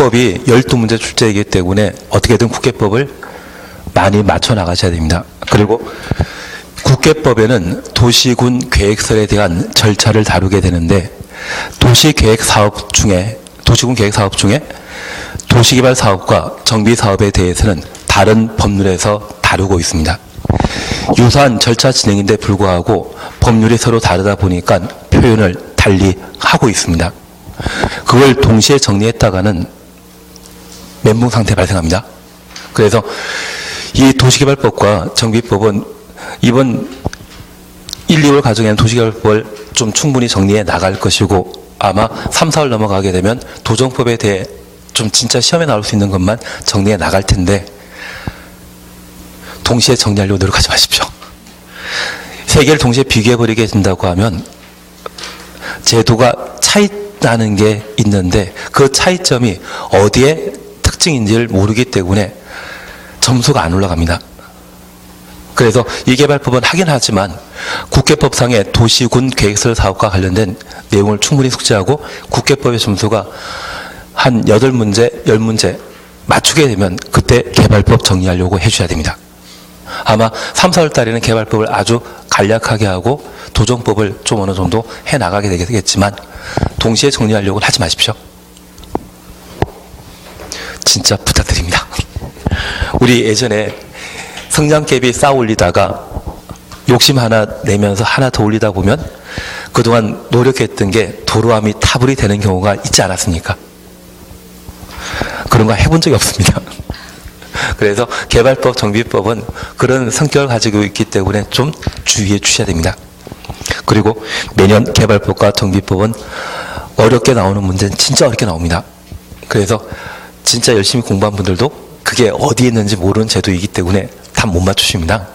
국회법이 12문제 출제이기 때문에 어떻게든 국회법을 많이 맞춰 나가셔야 됩니다. 그리고 국회법에는 도시군 계획설에 대한 절차를 다루게 되는데 도시군 계획 사업 중에 도시개발 사업과 정비 사업에 대해서는 다른 법률에서 다루고 있습니다. 유사한 절차 진행인데 불구하고 법률이 서로 다르다 보니까 표현을 달리 하고 있습니다. 그걸 동시에 정리했다가는 멘붕 상태 발생합니다. 그래서 이 도시개발법과 정비법은 이번 1, 2월 과정에는 도시개발법을 좀 충분히 정리해 나갈 것이고 아마 3, 4월 넘어가게 되면 도정법에 대해 좀 진짜 시험에 나올 수 있는 것만 정리해 나갈 텐데 동시에 정리하려고 노력하지 마십시오. 세 개를 동시에 비교해버리게 된다고 하면 제도가 차이 나는 게 있는데 그 차이점이 어디에 특징인지를 모르기 때문에 점수가 안 올라갑니다. 그래서 이 개발법은 하긴 하지만 국회법상의 도시군 계획설 사업과 관련된 내용을 충분히 숙지하고 국회법의 점수가 한 8문제, 10문제 맞추게 되면 그때 개발법 정리하려고 해주셔야 됩니다. 아마 3, 4월 달에는 개발법을 아주 간략하게 하고 도정법을 좀 어느 정도 해나가게 되겠지만 동시에 정리하려고는 하지 마십시오. 진짜 부탁드립니다. 우리 예전에 성장개비 쌓아 올리다가 욕심 하나 내면서 하나 더 올리다 보면 그동안 노력했던 게 도로함이 타불이 되는 경우가 있지 않았습니까? 그런 거 해본 적이 없습니다. 그래서 개발법, 정비법은 그런 성격을 가지고 있기 때문에 좀 주의해 주셔야 됩니다. 그리고 매년 개발법과 정비법은 어렵게 나오는 문제는 진짜 어렵게 나옵니다. 그래서 진짜 열심히 공부한 분들도 그게 어디에 있는지 모르는 제도이기 때문에 다 못 맞추십니다.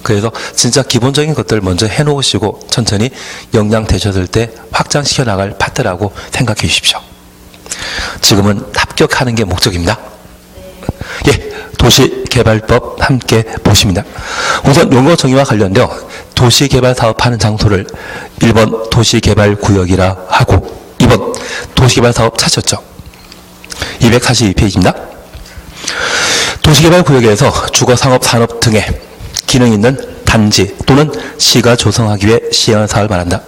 그래서 진짜 기본적인 것들을 먼저 해놓으시고 천천히 역량 되셨을 때 확장시켜 나갈 파트라고 생각해 주십시오. 지금은 합격하는 게 목적입니다. 예, 도시개발법 함께 보십니다. 우선 용어 정의와 관련되어 도시개발 사업하는 장소를 1번 도시개발구역이라 하고 2번 도시개발 사업 찾으셨죠? 242페이지입니다. 도시개발구역에서 주거상업, 산업 등의 기능 있는 단지 또는 시가 조성하기 위해 시행하는 사업을 말한다.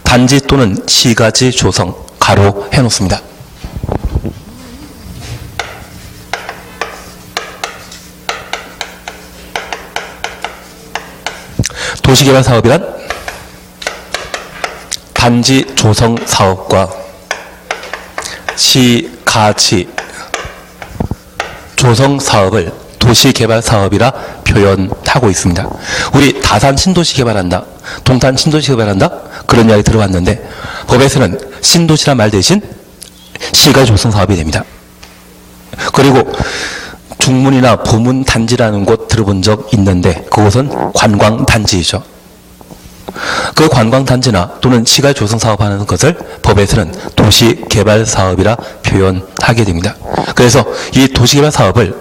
단지 또는 시가지 조성, 가로 해놓습니다. 도시개발 사업이란 단지 조성 사업과 시가지 조성 사업을 도시개발 사업이라 표현하고 있습니다. 우리 다산 신도시 개발한다, 동탄 신도시 개발한다 그런 이야기 들어봤는데 법에서는 신도시란 말 대신 시가 조성 사업이 됩니다. 그리고 중문이나 부문 단지라는 곳 들어본 적 있는데 그곳은 관광단지이죠. 그 관광단지나 또는 시가 조성 사업하는 것을 법에서는 도시개발 사업이라 표현하게 됩니다. 그래서 이 도시개발 사업을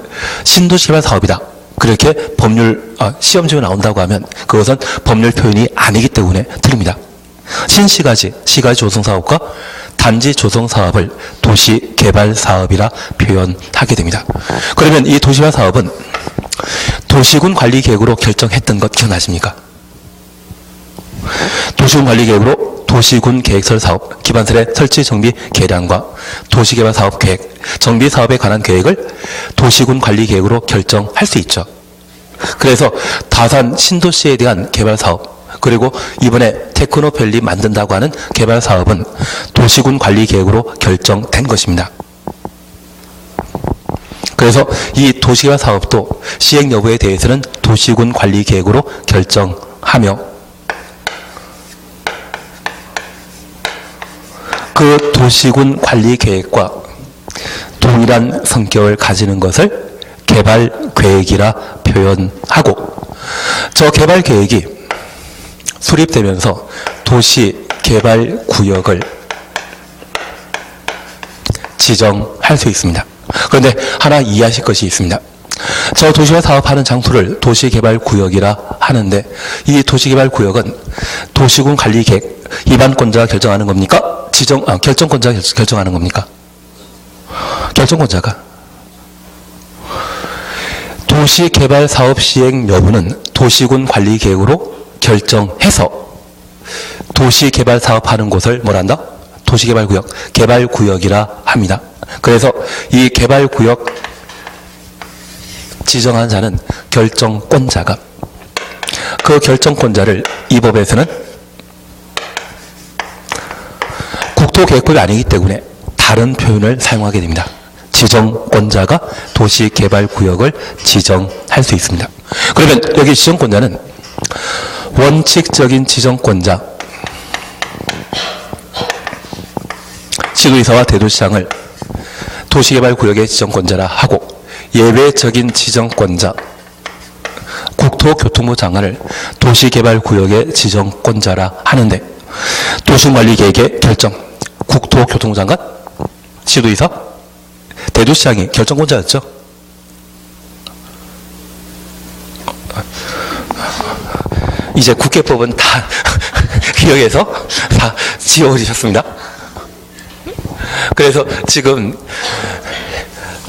신도시개발 사업이다 그렇게 법률 시험지에 나온다고 하면 그것은 법률 표현이 아니기 때문에 틀립니다. 신시가지, 시가지 조성 사업과 단지 조성 사업을 도시개발 사업이라 표현하게 됩니다. 그러면 이 도시개발 사업은 도시군 관리 계획으로 결정했던 것 기억나십니까? 도시군 관리 계획으로 도시군 계획설 사업, 기반설의 설치 정비 계량과 도시개발 사업 계획, 정비 사업에 관한 계획을 도시군 관리 계획으로 결정할 수 있죠. 그래서 다산 신도시에 대한 개발 사업, 그리고 이번에 테크노밸리 만든다고 하는 개발 사업은 도시군 관리 계획으로 결정된 것입니다. 그래서 이 도시개발 사업도 시행 여부에 대해서는 도시군 관리 계획으로 결정하며 그 도시군 관리 계획과 동일한 성격을 가지는 것을 개발 계획이라 표현하고 저 개발 계획이 수립되면서 도시 개발 구역을 지정할 수 있습니다. 그런데 하나 이해하실 것이 있습니다. 저 도시개발 사업하는 장소를 도시개발구역이라 하는데 이 도시개발구역은 도시군 관리계획 입안권자가 결정하는 겁니까? 결정권자가 결정하는 겁니까? 결정권자가. 도시개발 사업 시행 여부는 도시군 관리계획으로 결정해서 도시개발 사업하는 곳을 뭐란다? 도시개발구역, 개발구역이라 합니다. 그래서 이 개발구역 지정한 자는 결정권자가, 그 결정권자를 이 법에서는 국토계획법이 아니기 때문에 다른 표현을 사용하게 됩니다. 지정권자가 도시개발구역을 지정할 수 있습니다. 그러면 여기 지정권자는 원칙적인 지정권자, 시도의사와 대도시장을 도시개발구역의 지정권자라 하고, 예외적인 지정권자, 국토교통부 장관을 도시개발구역의 지정권자라 하는데, 도시관리계획의 결정, 국토교통부 장관, 시도의사, 대도시장이 결정권자였죠. 이제 국회법은 다 기억해서 다 지워버리셨습니다. 그래서 지금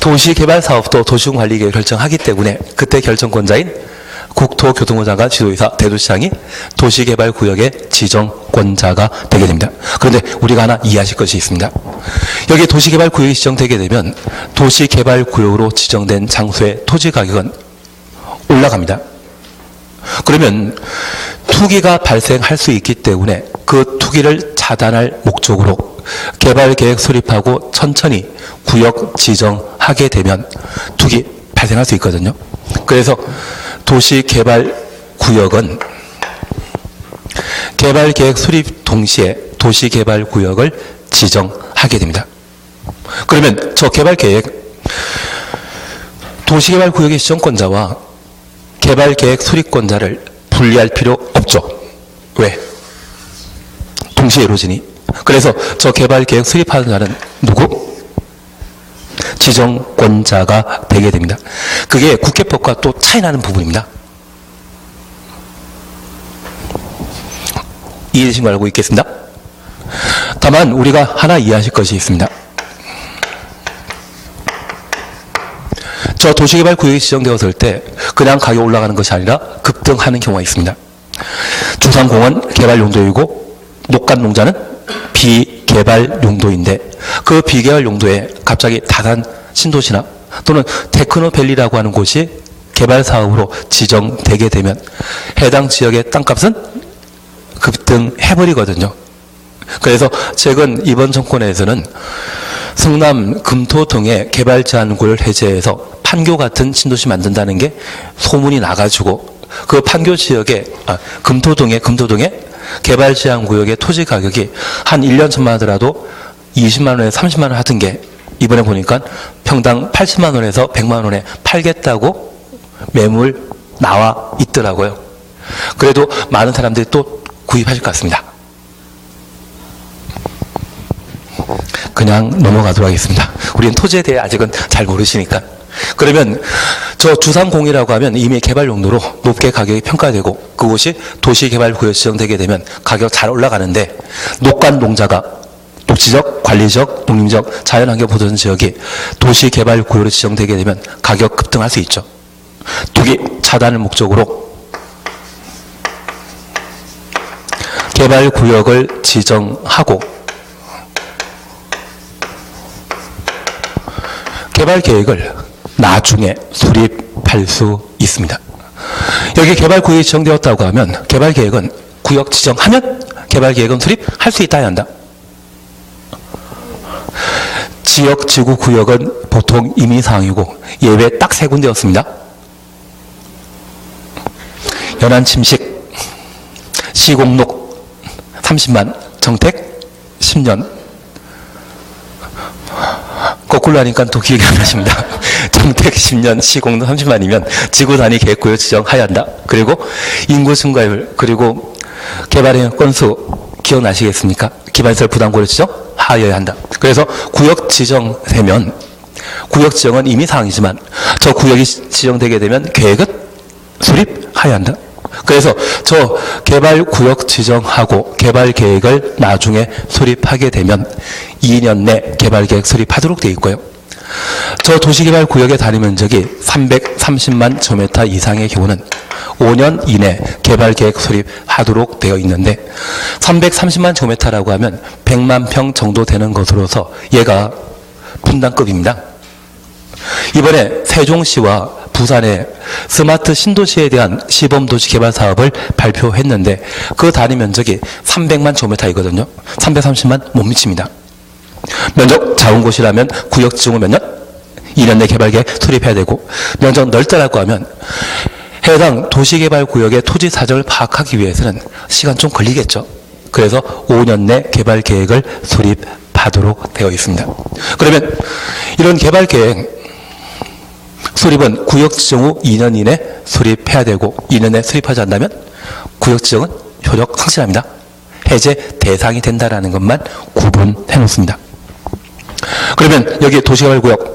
도시개발사업도 도시군관리계획을 결정하기 때문에 그때 결정권자인 국토교통부 장관, 지도의사, 대도시장이 도시개발구역의 지정권자가 되게 됩니다. 그런데 우리가 하나 이해하실 것이 있습니다. 여기 도시개발구역이 지정되게 되면 도시개발구역으로 지정된 장소의 토지가격은 올라갑니다. 그러면 투기가 발생할 수 있기 때문에 그 투기를 차단할 목적으로 개발계획 수립하고 천천히 구역 지정하게 되면 투기 발생할 수 있거든요. 그래서 도시개발구역은 개발계획 수립 동시에 도시개발구역을 지정하게 됩니다. 그러면 저 개발계획, 도시개발구역의 지정권자와 개발계획 수립권자를 분리할 필요 없죠. 왜? 동시에 이루어지니. 그래서 저 개발계획 수립하는 자는 누구? 지정권자가 되게 됩니다. 그게 국회법과 또 차이나는 부분입니다. 이해되신 거 알고 있겠습니다. 다만 우리가 하나 이해하실 것이 있습니다. 저 도시개발구역이 지정되었을 때 그냥 가격이 올라가는 것이 아니라 급등하는 경우가 있습니다. 주상공원 개발 용도이고 녹간농자는 비개발 용도인데, 그 비개발 용도에 갑자기 다산 신도시나 또는 테크노밸리라고 하는 곳이 개발 사업으로 지정되게 되면 해당 지역의 땅값은 급등해버리거든요. 그래서 최근 이번 정권에서는 성남 금토동에 개발 제한구를 해제해서 판교 같은 신도시 만든다는 게 소문이 나가지고, 그 판교 지역에 금토동에 개발 제한구역의 토지 가격이 한 1년 전만 하더라도 20만 원에서 30만 원 하던 게 이번에 보니까 평당 80만 원에서 100만 원에 팔겠다고 매물 나와 있더라고요. 그래도 많은 사람들이 또 구입하실 것 같습니다. 그냥 넘어가도록 하겠습니다. 우리는 토지에 대해 아직은 잘 모르시니까. 그러면 저 주상공이라고 하면 이미 개발 용도로 높게 가격이 평가되고 그곳이 도시개발구역 지정되게 되면 가격 잘 올라가는데, 녹간농자가 녹지적, 관리적, 농림적, 자연환경 보존 지역이 도시개발구역으로 지정되게 되면 가격 급등할 수 있죠. 투기 차단을 목적으로 개발구역을 지정하고 개발계획을 나중에 수립할 수 있습니다. 여기 개발구역이 지정되었다고 하면 개발계획은 구역 지정하면 개발계획은 수립할 수 있다 해야 한다. 지역 지구구역은 보통 임의사항이고 예외 딱 3군데였습니다. 연안침식, 시공록 30만, 정택 10년. 거꾸로 하니까 또 기억이 안 나십니다. 정택 10년, 시공록 30만이면 지구 단위 계획구역 지정하여야 한다. 그리고 인구 증가율, 그리고 개발행 건수 기억나시겠습니까? 기반시설 부담고를 지정하여야 한다. 그래서 구역 지정되면, 구역 지정은 임의사항이지만 저 구역이 지정되게 되면 계획은 수립하여야 한다. 그래서 저 개발구역 지정하고 개발계획을 나중에 수립하게 되면 2년 내 개발계획 수립하도록 되어 있고요. 저 도시개발구역의 단위 면적이 330만 제곱미터 이상의 경우는 5년 이내 개발계획 수립하도록 되어 있는데 330만 제곱미터라고 하면 100만 평 정도 되는 것으로서 얘가 분당급입니다. 이번에 세종시와 부산의 스마트 신도시에 대한 시범도시 개발 사업을 발표했는데 그 단위 면적이 300만 제곱미터이거든요. 330만 못 미칩니다. 면적 작은 곳이라면 구역 지정을 몇 년? 2년 내 개발계획 수립해야 되고, 면적 넓다라고 하면 해당 도시개발구역의 토지 사정을 파악하기 위해서는 시간 좀 걸리겠죠. 그래서 5년 내 개발계획을 수립하도록 되어 있습니다. 그러면 이런 개발계획 수립은 구역 지정 후 2년 이내 수립해야 되고, 2년 내 수립하지 않는다면 구역 지정은 효력 상실합니다. 해제 대상이 된다라는 것만 구분해 놓습니다. 그러면 여기 도시개발구역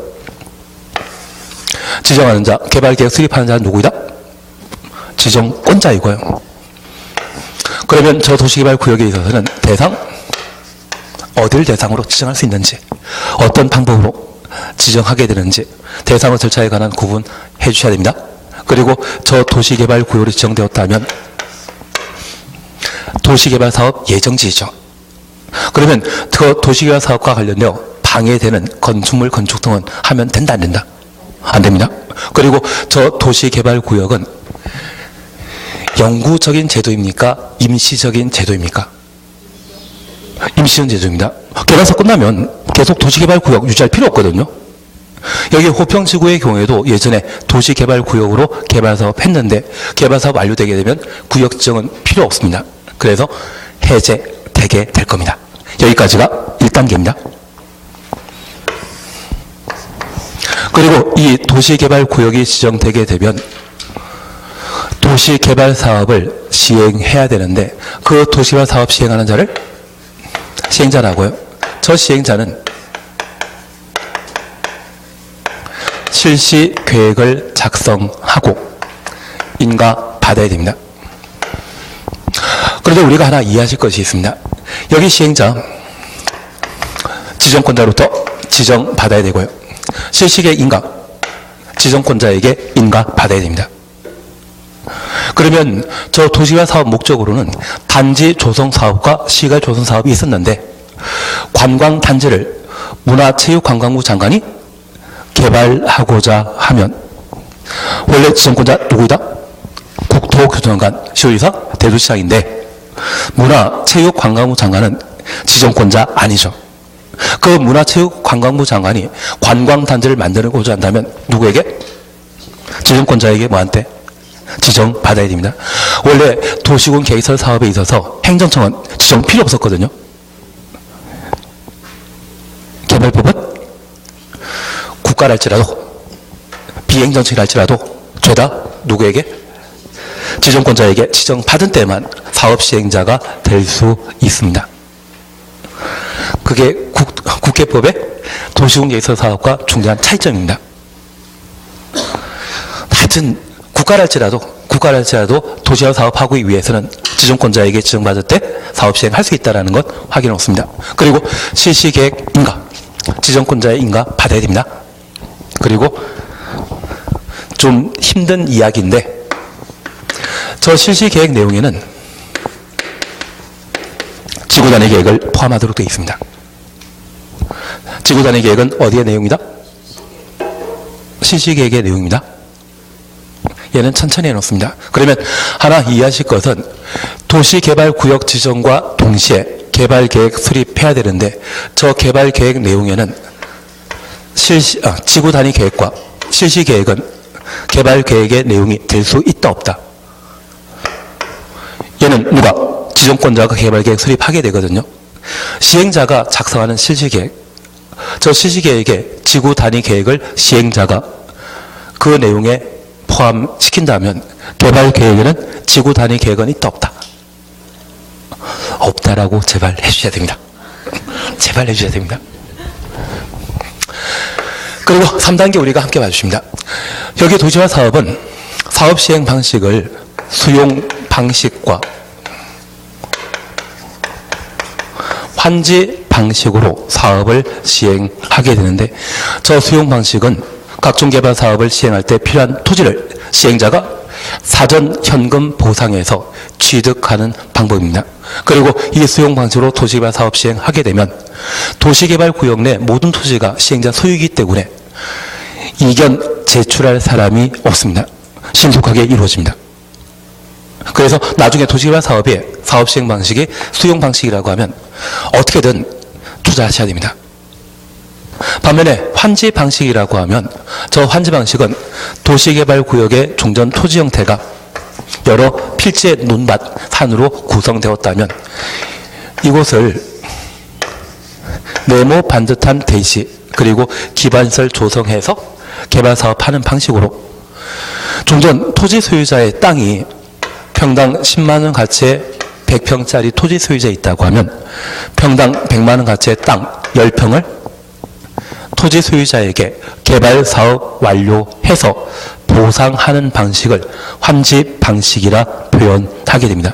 지정하는 자, 개발계획 수립하는 자는 누구이다? 지정권자이고요. 그러면 저 도시개발구역에 있어서는 대상, 어딜 대상으로 지정할 수 있는지, 어떤 방법으로 지정하게 되는지 대상과 절차에 관한 구분해 주셔야 됩니다. 그리고 저 도시개발구역이 지정되었다면 도시개발사업 예정지이죠. 그러면 그 도시개발사업과 관련되어 방해되는 건축물, 건축 등은 하면 된다, 안 된다? 안 됩니다. 그리고 저 도시개발구역은 영구적인 제도입니까? 임시적인 제도입니까? 임시적인 제도입니다. 개발사 끝나면 계속 도시개발구역 유지할 필요 없거든요. 여기 호평지구의 경우에도 예전에 도시개발구역으로 개발사업 했는데 개발사업 완료되게 되면 구역 지정은 필요 없습니다. 그래서 해제되게 될 겁니다. 여기까지가 1단계입니다. 그리고 이 도시개발구역이 지정되게 되면 도시개발사업을 시행해야 되는데 그 도시개발사업 시행하는 자를 시행자라고요. 저 시행자는 실시계획을 작성하고 인가받아야 됩니다. 그런데 우리가 하나 이해하실 것이 있습니다. 여기 시행자 지정권자로부터 지정받아야 되고요. 실시계획 인가 지정권자에게 인가받아야 됩니다. 그러면 저 도시개발 사업 목적으로는 단지 조성 사업과 시가 조성 사업이 있었는데 관광 단지를 문화체육관광부 장관이 개발하고자 하면 원래 지정권자 누구이다? 국토교통장관, 시도지사, 대도시장인데 문화체육관광부 장관은 지정권자 아니죠. 그 문화체육관광부 장관이 관광단지를 만들고자 한다면 누구에게? 지정권자에게 뭐한테? 지정받아야 됩니다. 원래 도시군 개설 사업에 있어서 행정청은 지정 필요 없었거든요. 개발법은 국가랄지라도 비행정청이랄지라도 죄다 누구에게? 지정권자에게 지정받은 때만 사업 시행자가 될 수 있습니다. 그게 국계법의 도시군 개설 사업과 중대한 차이점입니다. 하여튼 국가랄지라도 도시화 사업하기 위해서는 지정권자에게 지정받을 때 사업 시행할 수 있다는 것 확인해 놓습니다. 그리고 실시계획 인가, 지정권자의 인가 받아야 됩니다. 그리고 좀 힘든 이야기인데 저 실시계획 내용에는 지구단위 계획을 포함하도록 되어 있습니다. 지구단위 계획은 어디의 내용이다? 실시계획의 내용입니다. 얘는 천천히 해놓습니다. 그러면 하나 이해하실 것은 도시개발구역 지정과 동시에 개발계획 수립해야 되는데 저 개발계획 내용에는 지구단위 계획과 실시계획은 개발계획의 내용이 될 수 있다 없다. 얘는 누가? 지정권자가 개발계획 수립하게 되거든요. 시행자가 작성하는 실시계획, 저 실시계획에 지구단위 계획을 시행자가 그 내용에 포함시킨다면 개발계획에는 지구단위 계획은 있다 없다? 없다라고 제발 해주셔야 됩니다. 제발 해주셔야 됩니다. 그리고 3단계 우리가 함께 봐주십니다. 여기 도시화 사업은 사업 시행 방식을 수용 방식과 환지 방식으로 사업을 시행하게 되는데, 저 수용 방식은 각종 개발 사업을 시행할 때 필요한 토지를 시행자가 사전 현금 보상해서 취득하는 방법입니다. 그리고 이 수용 방식으로 도시개발 사업 시행하게 되면 도시개발 구역 내 모든 토지가 시행자 소유이기 때문에 이견 제출할 사람이 없습니다. 신속하게 이루어집니다. 그래서 나중에 도시개발 사업의 사업 시행 방식이 수용 방식이라고 하면 어떻게든 투자하셔야 됩니다. 반면에 환지 방식이라고 하면 저 환지 방식은 도시개발 구역의 종전 토지 형태가 여러 필지 논밭 산으로 구성되었다면 이곳을 네모 반듯한 대시 그리고 기반시설 조성해서 개발 사업하는 방식으로 종전 토지 소유자의 땅이 평당 10만 원 가치의 100평짜리 토지 소유자 있다고 하면 평당 100만 원 가치의 땅 10평을 토지 소유자에게 개발 사업 완료해서 보상하는 방식을 환지 방식이라 표현하게 됩니다.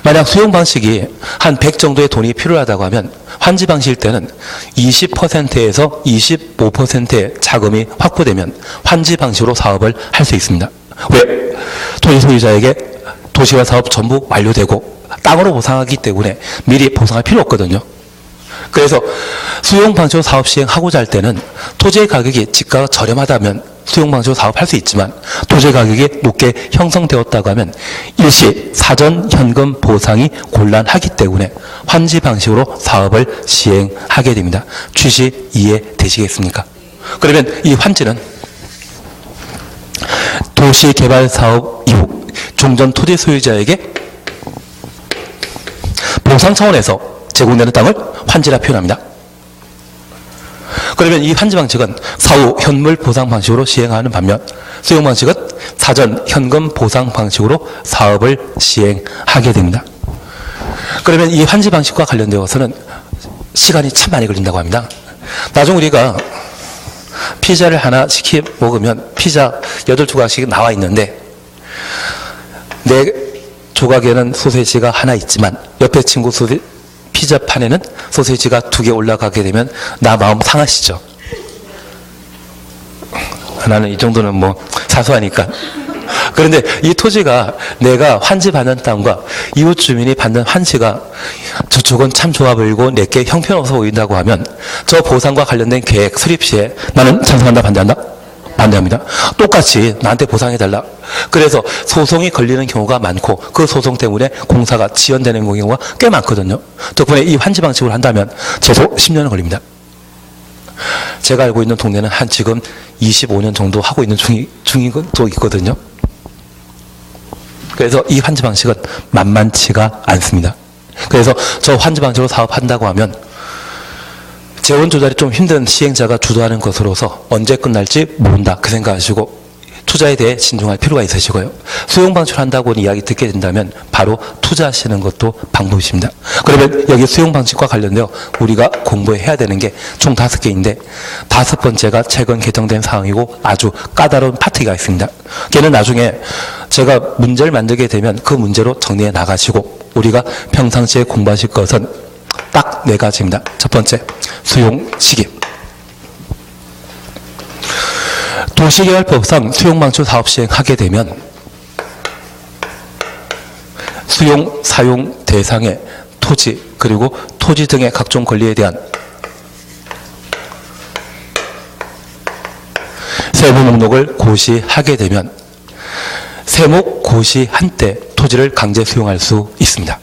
만약 수용 방식이 한 100 정도의 돈이 필요하다고 하면 환지 방식일 때는 20%에서 25%의 자금이 확보되면 환지 방식으로 사업을 할 수 있습니다. 왜? 토지 소유자에게 도시개발 사업 전부 완료되고 땅으로 보상하기 때문에 미리 보상할 필요 없거든요. 그래서 수용 방식으로 사업 시행하고자 할 때는 토지의 가격이 지가가 저렴하다면 수용 방식으로 사업할 수 있지만 토지 가격이 높게 형성되었다고 하면 일시 사전 현금 보상이 곤란하기 때문에 환지 방식으로 사업을 시행하게 됩니다. 취지 이해되시겠습니까? 그러면 이 환지는 도시개발 사업 이후 종전 토지 소유자에게 보상 차원에서 제공되는 땅을 환지라 표현합니다. 그러면 이 환지 방식은 사후 현물 보상 방식으로 시행하는 반면 수용 방식은 사전 현금 보상 방식으로 사업을 시행하게 됩니다. 그러면 이 환지 방식과 관련되어서는 시간이 참 많이 걸린다고 합니다. 나중 우리가 피자를 하나 시켜 먹으면 피자 8조각씩 나와 있는데 내 조각에는 소세지가 하나 있지만 옆에 친구 피자판에는 소세지가 2개 올라가게 되면 나 마음 상하시죠? 나는 이 정도는 뭐 사소하니까. 그런데 이 토지가 내가 환지 받는 땅과 이웃 주민이 받는 환지가 저쪽은 참 좋아 보이고 내게 형편없어 보인다고 하면 저 보상과 관련된 계획 수립 시에 나는 찬성한다, 반대한다? 반대합니다. 똑같이 나한테 보상해달라. 그래서 소송이 걸리는 경우가 많고 그 소송 때문에 공사가 지연되는 경우가 꽤 많거든요. 덕분에 이 환지 방식으로 한다면 최소 10년은 걸립니다. 제가 알고 있는 동네는 한 지금 25년 정도 하고 있는 중인 것도 있거든요. 그래서 이 환지 방식은 만만치가 않습니다. 그래서 저 환지 방식으로 사업한다고 하면 재원 조달이 좀 힘든 시행자가 주도하는 것으로서 언제 끝날지 모른다 그 생각하시고 투자에 대해 신중할 필요가 있으시고요. 수용 방식을 한다고 이야기 듣게 된다면 바로 투자하시는 것도 방법이십니다. 그러면 여기 수용 방식과 관련되어 우리가 공부해야 되는 게 총 5개인데 5번째가 최근 개정된 사항이고 아주 까다로운 파트가 있습니다. 걔는 나중에 제가 문제를 만들게 되면 그 문제로 정리해 나가시고 우리가 평상시에 공부하실 것은 딱 4가지입니다. 첫 번째, 수용 시기. 도시개발법상 수용방출 사업 시행하게 되면 수용, 사용 대상의 토지 그리고 토지 등의 각종 권리에 대한 세부 목록을 고시하게 되면 세목 고시한 때 토지를 강제 수용할 수 있습니다.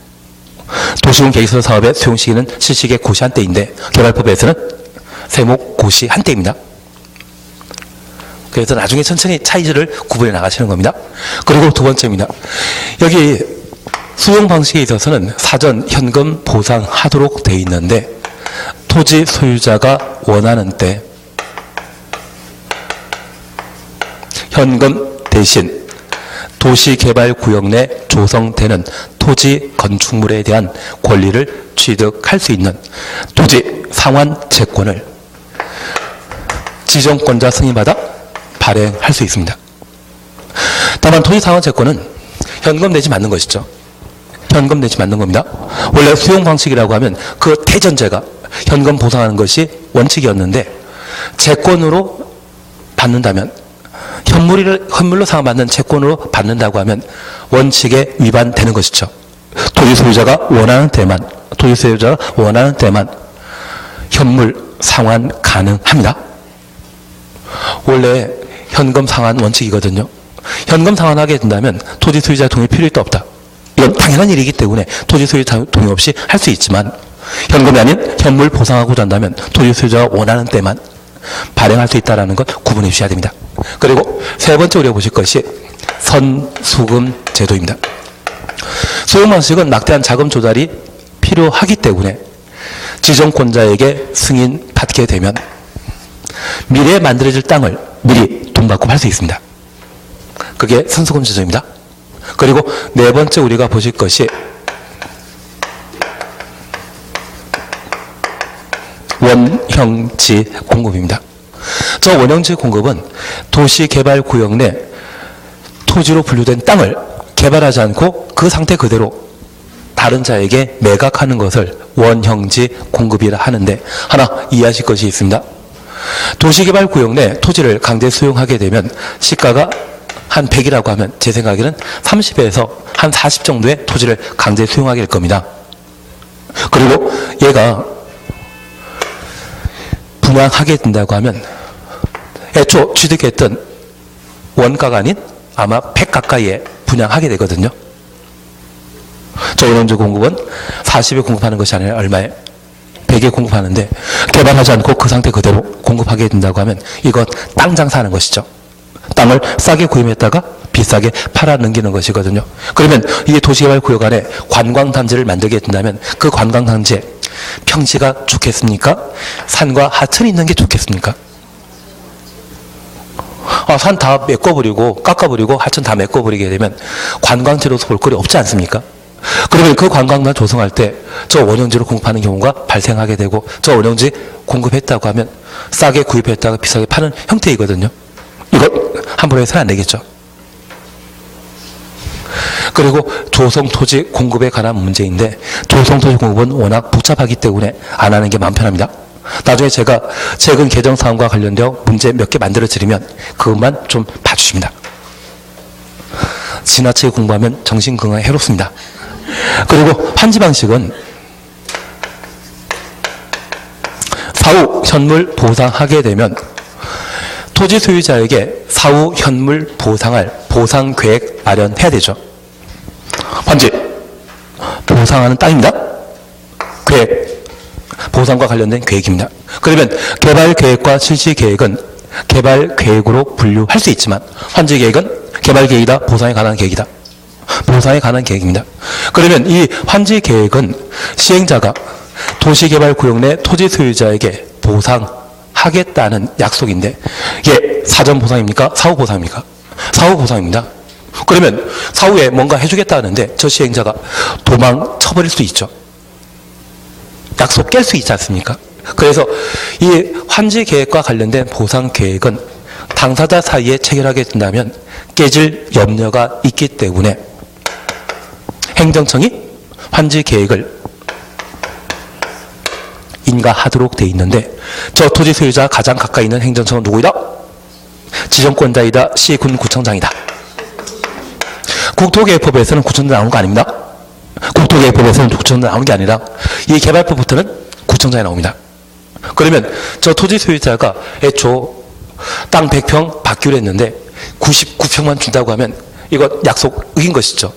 도시군 계획서 사업의 수용 시기는 실시계 고시한 때인데 개발법에서는 세목 고시한 때입니다. 그래서 나중에 천천히 차이를 구분해 나가시는 겁니다. 그리고 2번째입니다. 여기 수용 방식에 있어서는 사전 현금 보상하도록 되어 있는데 토지 소유자가 원하는 때 현금 대신 도시개발구역 내 조성되는 토지 건축물에 대한 권리를 취득할 수 있는 토지 상환 채권을 지정권자 승인받아 발행할 수 있습니다. 다만 토지 상환 채권은 현금 내지 맞는 것이죠. 현금 내지 맞는 겁니다. 원래 수용 방식이라고 하면 그 대전제가 현금 보상하는 것이 원칙이었는데 채권으로 받는다면 현물로 상환받는 채권으로 받는다고 하면 원칙에 위반되는 것이죠. 토지 소유자가 원하는 때만 현물 상환 가능합니다. 원래 현금 상환 원칙이거든요. 현금 상환하게 된다면 토지 소유자 동의 필요도 없다. 이건 당연한 일이기 때문에 토지 소유자 동의 없이 할 수 있지만 현금이 아닌 현물 보상하고자 한다면 토지 소유자가 원하는 때만 발행할 수 있다는 것 구분해 주셔야 됩니다. 그리고 세 번째 우리가 보실 것이 선수금 제도입니다. 소유 방식은 막대한 자금 조달이 필요하기 때문에 지정권자에게 승인 받게 되면 미래에 만들어질 땅을 미리 돈 받고 팔 수 있습니다. 그게 선수금 제도입니다. 그리고 네 번째 우리가 보실 것이 원형지 공급입니다. 저 원형지 공급은 도시개발구역 내 토지로 분류된 땅을 개발하지 않고 그 상태 그대로 다른 자에게 매각하는 것을 원형지 공급이라 하는데 하나 이해하실 것이 있습니다. 도시개발구역 내 토지를 강제 수용하게 되면 시가가 한 100이라고 하면 제 생각에는 30에서 한 40 정도의 토지를 강제 수용하게 될 겁니다. 그리고 얘가 분양하게 된다고 하면 애초 취득했던 원가가 아닌 아마 100 가까이에 분양하게 되거든요. 저 원형지 공급은 40에 공급하는 것이 아니라 얼마에? 100에 공급하는데 개발하지 않고 그 상태 그대로 공급하게 된다고 하면 이건 땅 장사하는 것이죠. 땅을 싸게 구입했다가 비싸게 팔아 넘기는 것이거든요. 그러면 이 도시개발구역 안에 관광단지를 만들게 된다면 그 관광단지에 평지가 좋겠습니까? 산과 하천이 있는 게 좋겠습니까? 산 다 메꿔버리고 깎아버리고 하천 다 메꿔버리게 되면 관광지로서 볼거리 없지 않습니까? 그러면 그 관광단 조성할 때 저 원형지로 공급하는 경우가 발생하게 되고 저 원형지 공급했다고 하면 싸게 구입했다가 비싸게 파는 형태이거든요. 이거 함부로 해서는 안 되겠죠. 그리고 조성토지 공급에 관한 문제인데 조성토지 공급은 워낙 복잡하기 때문에 안 하는 게 마음 편합니다. 나중에 제가 최근 개정사항과 관련되어 문제 몇 개 만들어 드리면 그것만 좀 봐주십니다. 지나치게 공부하면 정신 건강에 해롭습니다. 그리고 환지 방식은 사후 현물 보상하게 되면 토지 소유자에게 사후 현물 보상할 보상 계획 마련해야 되죠. 환지 보상하는 땅입니다. 계획 보상과 관련된 계획입니다. 그러면 개발 계획과 실시 계획은 개발 계획으로 분류할 수 있지만 환지 계획은 개발 계획이다, 보상에 관한 계획이다. 보상에 관한 계획입니다. 그러면 이 환지 계획은 시행자가 도시개발구역 내 토지 소유자에게 보상하겠다는 약속인데 이게 사전 보상입니까? 사후 보상입니까? 사후 보상입니다. 그러면 사후에 뭔가 해주겠다는데 저 시행자가 도망쳐버릴 수 있죠. 약속 깰 수 있지 않습니까? 그래서 이 환지 계획과 관련된 보상 계획은 당사자 사이에 체결하게 된다면 깨질 염려가 있기 때문에 행정청이 환지 계획을 인가하도록 돼 있는데 저 토지 소유자 가장 가까이 있는 행정청은 누구이다? 지정권자이다. 시군 구청장이다. 국토계획법에서는 구청장 나오는 거 아닙니다. 국토계획법에서는 구청장 나오는 게 아니라 이 개발법부터는 구청장이 나옵니다. 그러면 저 토지 소유자가 애초 땅 100평 받기로 했는데 99평만 준다고 하면 이거 약속 어긴 것이죠.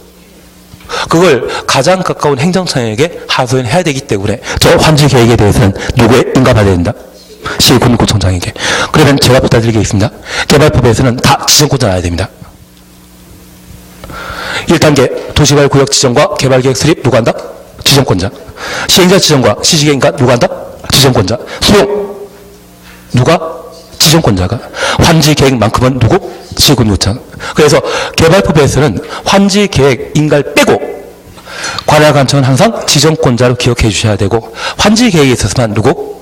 그걸 가장 가까운 행정청에게 하소연해야 되기 때문에 저 환지 계획에 대해서는 누구에 인가받아야 된다? 시군구청장에게. 그러면 제가 부탁드리겠습니다. 개발법에서는 다 지정권자 나와야 됩니다. 1단계 도시개발구역 지정과 개발계획 수립 누가 한다? 지정권자. 시행자 지정과 시시계획인가 누가 한다? 지정권자. 수용 누가? 지정권자가. 환지계획만큼은 누구? 시군구청. 그래서 개발법에서는 환지계획 인가를 빼고 관할관청은 항상 지정권자로 기억해 주셔야 되고 환지계획에 있어서만 누구?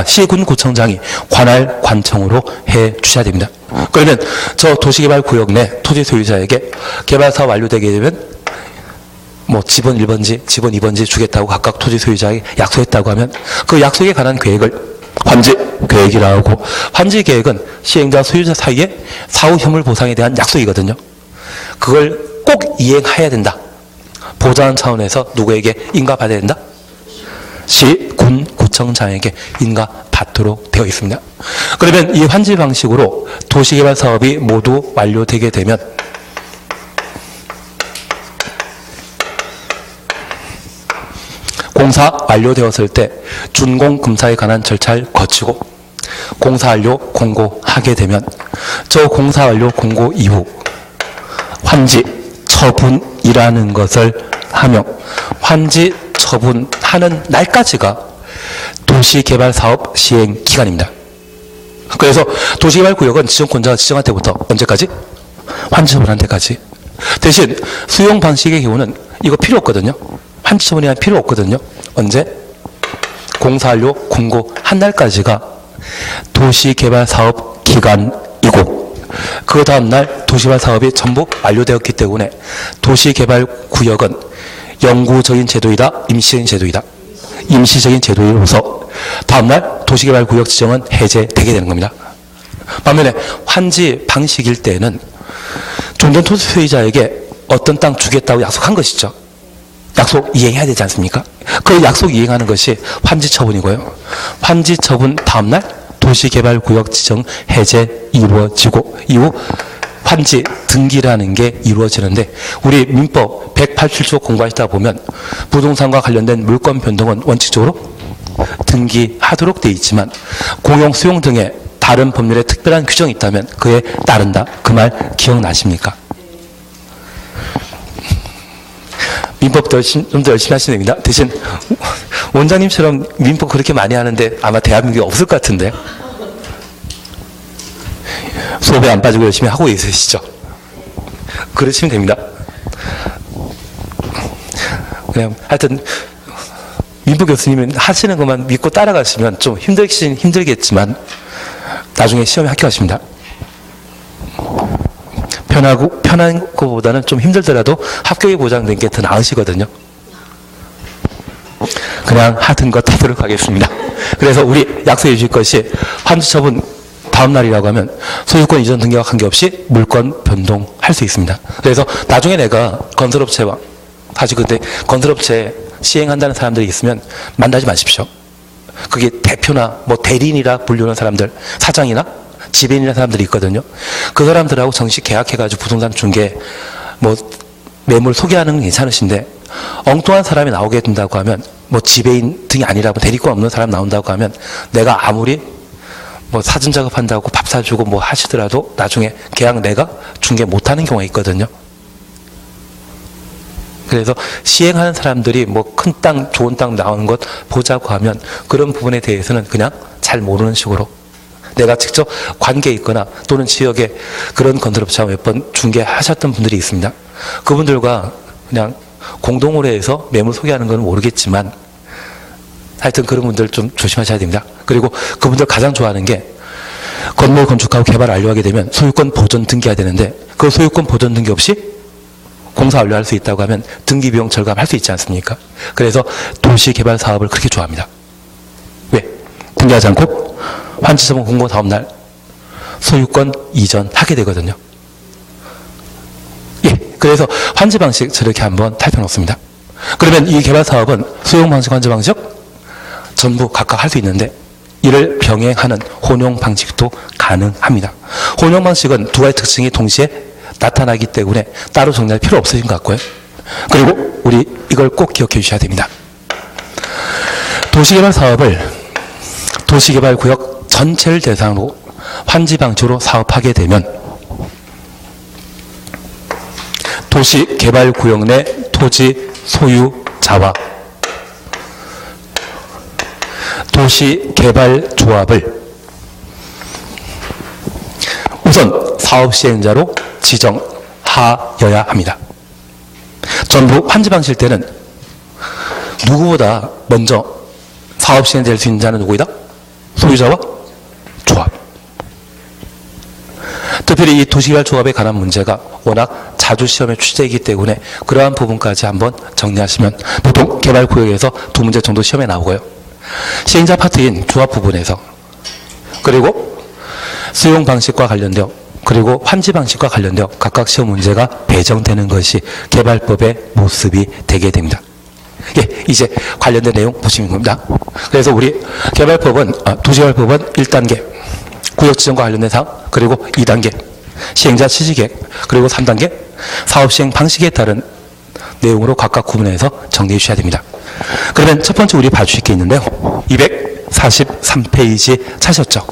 시군구청장이 관할관청으로 해 주셔야 됩니다. 그러면 저 도시개발구역 내 토지 소유자에게 개발사업 완료되게 되면 뭐 지번 1번지, 지번 2번지 주겠다고 각각 토지 소유자에게 약속했다고 하면 그 약속에 관한 계획을 환지 계획이라고 하고, 환지 계획은 시행자 소유자 사이의 사후 효물 보상에 대한 약속이거든요. 그걸 꼭 이행해야 된다. 보장 차원에서 누구에게 인가받아야 된다? 시, 군, 구청장에게 인가받도록 되어 있습니다. 그러면 이 환지 방식으로 도시개발 사업이 모두 완료되게 되면 공사 완료되었을 때 준공검사에 관한 절차를 거치고 공사 완료 공고하게 되면 저 공사 완료 공고 이후 환지 처분이라는 것을 하며, 환지 처분하는 날까지가 도시개발사업 시행 기간입니다. 그래서 도시개발구역은 지정권자가 지정한 때부터 언제까지? 환지 처분한 때까지. 대신 수용 방식의 경우는 이거 필요 없거든요. 환지 처분이 필요 없거든요. 언제? 공사 완료 공고한 날까지가 도시개발사업 기간이고, 그 다음날 도시개발 사업이 전부 완료되었기 때문에 도시개발구역은 영구적인 제도이다, 임시적인 제도이다. 임시적인 제도로서 다음날 도시개발구역 지정은 해제되게 되는 겁니다. 반면에 환지 방식일 때는 종전 토지 소유자에게 어떤 땅 주겠다고 약속한 것이죠. 약속 이행해야 되지 않습니까? 그 약속 이행하는 것이 환지 처분이고요. 환지 처분 다음날 도시개발구역 지정 해제 이루어지고 이후 환지 등기라는 게 이루어지는데, 우리 민법 187조 공부하시다 보면 부동산과 관련된 물권 변동은 원칙적으로 등기하도록 되어 있지만 공용 수용 등의 다른 법률에 특별한 규정이 있다면 그에 따른다. 그 말 기억나십니까? 민법도 좀 더 열심히 하시면 됩니다. 대신 원장님처럼 민법 그렇게 많이 하는데 아마 대한민국에 없을 것 같은데, 수업에 안 빠지고 열심히 하고 있으시죠? 그러시면 됩니다. 그냥 하여튼 민법 교수님은 하시는 것만 믿고 따라가시면 좀 힘들겠지만 나중에 시험에 합격하십니다. 편한 것보다는 좀 힘들더라도 합격이 보장된 게 더 나으시거든요. 그냥 하던 것 하도록 하겠습니다. 그래서 우리 약속해 주실 것이 환지 처분 다음 날이라고 하면 소유권 이전 등기와 관계없이 물권 변동할 수 있습니다. 그래서 나중에 내가 건설업체와, 사실 근데 건설업체 시행한다는 사람들이 있으면 만나지 마십시오. 그게 대표나 뭐 대리인이라 불리는 사람들, 사장이나 지배인이라는 사람들이 있거든요. 그 사람들하고 정식 계약해가지고 부동산 중개 뭐 매물 소개하는 건 괜찮으신데, 엉뚱한 사람이 나오게 된다고 하면, 뭐 지배인 등이 아니라고 대리권 없는 사람 나온다고 하면 내가 아무리 뭐 사전 작업한다고 밥 사주고 뭐 하시더라도 나중에 계약 내가 중개 못하는 경우가 있거든요. 그래서 시행하는 사람들이 뭐 큰 땅, 좋은 땅 나오는 것 보자고 하면 그런 부분에 대해서는 그냥 잘 모르는 식으로, 내가 직접 관계에 있거나 또는 지역에 그런 건설업체와 몇 번 중개하셨던 분들이 있습니다. 그분들과 그냥 공동으로 해서 매물 소개하는 건 모르겠지만 하여튼 그런 분들 좀 조심하셔야 됩니다. 그리고 그분들 가장 좋아하는 게 건물 건축하고 개발 완료하게 되면 소유권 보존 등기해야 되는데, 그 소유권 보존 등기 없이 공사 완료할 수 있다고 하면 등기 비용 절감할 수 있지 않습니까? 그래서 도시개발 사업을 그렇게 좋아합니다. 왜? 등기하지 않고 환지 처분 공고 다음 날 소유권 이전하게 되거든요. 예, 그래서 환지 방식 저렇게 한번 살펴놓습니다. 그러면 이 개발 사업은 수용 방식, 환지 방식 전부 각각 할 수 있는데 이를 병행하는 혼용 방식도 가능합니다. 혼용 방식은 두 가지 특징이 동시에 나타나기 때문에 따로 정리할 필요 없으신 것 같고요. 그리고 우리 이걸 꼭 기억해 주셔야 됩니다. 도시개발 사업을 도시개발구역 전체를 대상으로 환지 방식으로 사업하게 되면 도시개발구역 내 토지 소유자와 도시개발조합을 우선 사업시행자로 지정하여야 합니다. 전부 환지 방식일 때는 누구보다 먼저 사업시행될 수 있는 자는 누구이다? 소유자와 조합. 특별히 이 도시개발조합에 관한 문제가 워낙 자주 시험에 출제이기 때문에 그러한 부분까지 한번 정리하시면 보통 개발구역에서 2문제 정도 시험에 나오고요. 시행자 파트인 조합 부분에서 그리고 수용 방식과 관련되어 그리고 환지 방식과 관련되어 각각 시험 문제가 배정되는 것이 개발법의 모습이 되게 됩니다. 예, 이제 관련된 내용 보시면 됩니다. 그래서 우리 개발법은 도시개발법은 1단계 구역 지정과 관련된 사항, 그리고 2단계 시행자 지시계획, 그리고 3단계 사업 시행 방식에 따른 내용으로 각각 구분해서 정리해 주셔야 됩니다. 그러면 첫 번째 우리 봐주실 게 있는데요. 243페이지 찾으셨죠?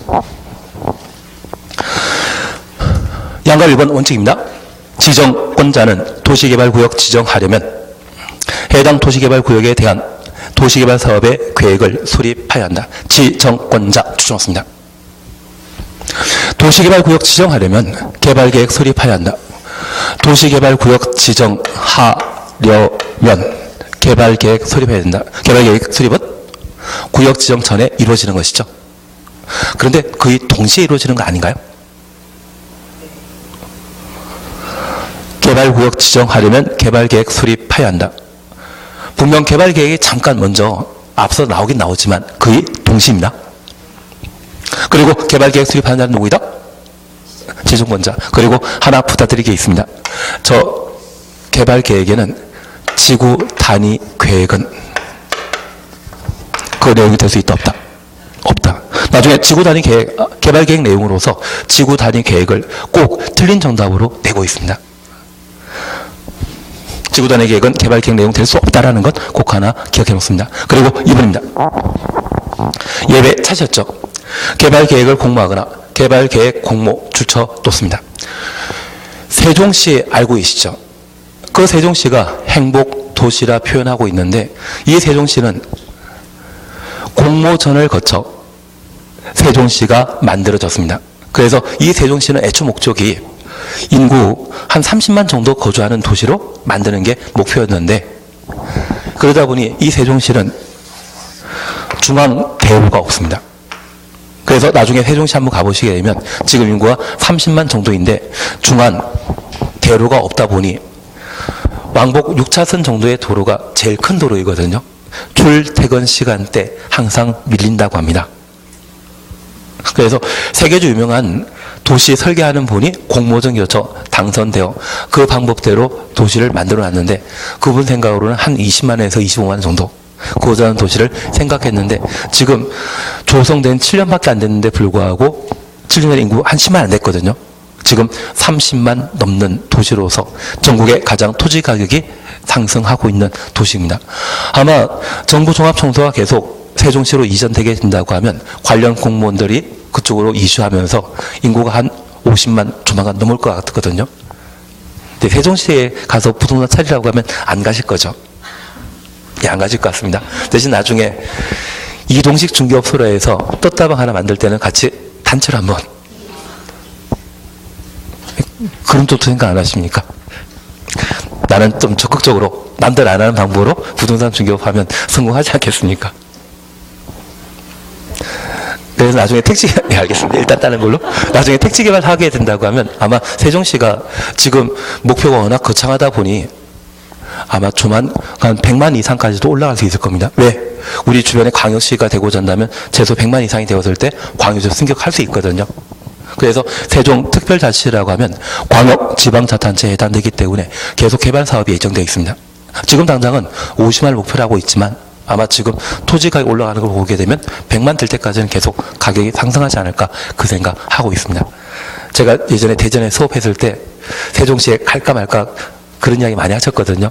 양가 1번 원칙입니다. 지정권자는 도시개발구역 지정하려면 해당 도시개발구역에 대한 도시개발 사업의 계획을 수립해야 한다. 지정권자 추정했습니다. 도시개발구역 지정하려면 개발계획 수립해야 한다. 도시개발구역 지정하려면 개발계획 수립해야 된다. 개발계획 수립은 구역 지정 전에 이루어지는 것이죠. 그런데 거의 동시에 이루어지는 거 아닌가요? 개발구역 지정하려면 개발계획 수립해야 한다. 분명 개발계획이 잠깐 먼저 앞서 나오긴 나오지만 거의 동시입니다. 그리고 개발계획 수립하는 자는 누구이다? 지정권자. 그리고 하나 부탁드릴 게 있습니다. 저 개발계획에는 지구 단위 계획은 그 내용이 될 수 있다 없다? 없다. 나중에 지구 단위 계획, 개발계획 내용으로서 지구 단위 계획을 꼭 틀린 정답으로 내고 있습니다. 지구 단위 계획은 개발계획 내용 될 수 없다라는 것 꼭 하나 기억해 놓습니다. 그리고 2번입니다. 예외 찾으셨죠? 개발계획을 공모하거나 개발계획 공모 출처 놓습니다. 세종시 알고 계시죠? 그 세종시가 행복도시라 표현하고 있는데 이 세종시는 공모전을 거쳐 세종시가 만들어졌습니다. 그래서 이 세종시는 애초 목적이 인구 한 30만 정도 거주하는 도시로 만드는 게 목표였는데 그러다 보니 이 세종시는 중앙 대우가 없습니다. 그래서 나중에 세종시 한번 가보시게 되면 지금 인구가 30만 정도인데 중앙 대로가 없다 보니 왕복 6차선 정도의 도로가 제일 큰 도로이거든요. 출퇴근 시간대 항상 밀린다고 합니다. 그래서 세계적으로 유명한 도시 설계하는 분이 공모전 거쳐 당선되어 그 방법대로 도시를 만들어 놨는데 그분 생각으로는 한 20만에서 25만 정도 고자한 도시를 생각했는데 지금 조성된 7년밖에 안 됐는데 불구하고 7년 인구 한 10만 안 됐거든요. 지금 30만 넘는 도시로서 전국의 가장 토지 가격이 상승하고 있는 도시입니다. 아마 정부 종합청소가 계속 세종시로 이전되게 된다고 하면 관련 공무원들이 그쪽으로 이주하면서 인구가 한 50만 조만간 넘을 것 같거든요. 근데 세종시에 가서 부동산 차리라고 하면 안 가실 거죠. 예, 안 가실 것 같습니다. 대신 나중에 이동식 중개업소로 해서 떴다방 하나 만들 때는 같이 단체로 한번 그런 쪽도 생각 안 하십니까? 나는 좀 적극적으로 남들 안 하는 방법으로 부동산 중개업 하면 성공하지 않겠습니까? 그래서 나중에 택지, 네, 알겠습니다. 일단 따는 걸로. 나중에 택지 개발하게 된다고 하면 아마 세종시가 지금 목표가 워낙 거창하다 보니 아마 조만간 100만 이상까지도 올라갈 수 있을 겁니다. 왜? 우리 주변에 광역시가 되고자 한다면 최소 100만 이상이 되었을 때 광역시 승격할 수 있거든요. 그래서 세종특별자치라고 하면 광역지방자치단체에 해당되기 때문에 계속 개발 사업이 예정되어 있습니다. 지금 당장은 50만을 목표로 하고 있지만 아마 지금 토지 가격이 올라가는 걸 보게 되면 100만 될 때까지는 계속 가격이 상승하지 않을까 그 생각하고 있습니다. 제가 예전에 대전에 수업했을 때 세종시에 갈까 말까 그런 이야기 많이 하셨거든요.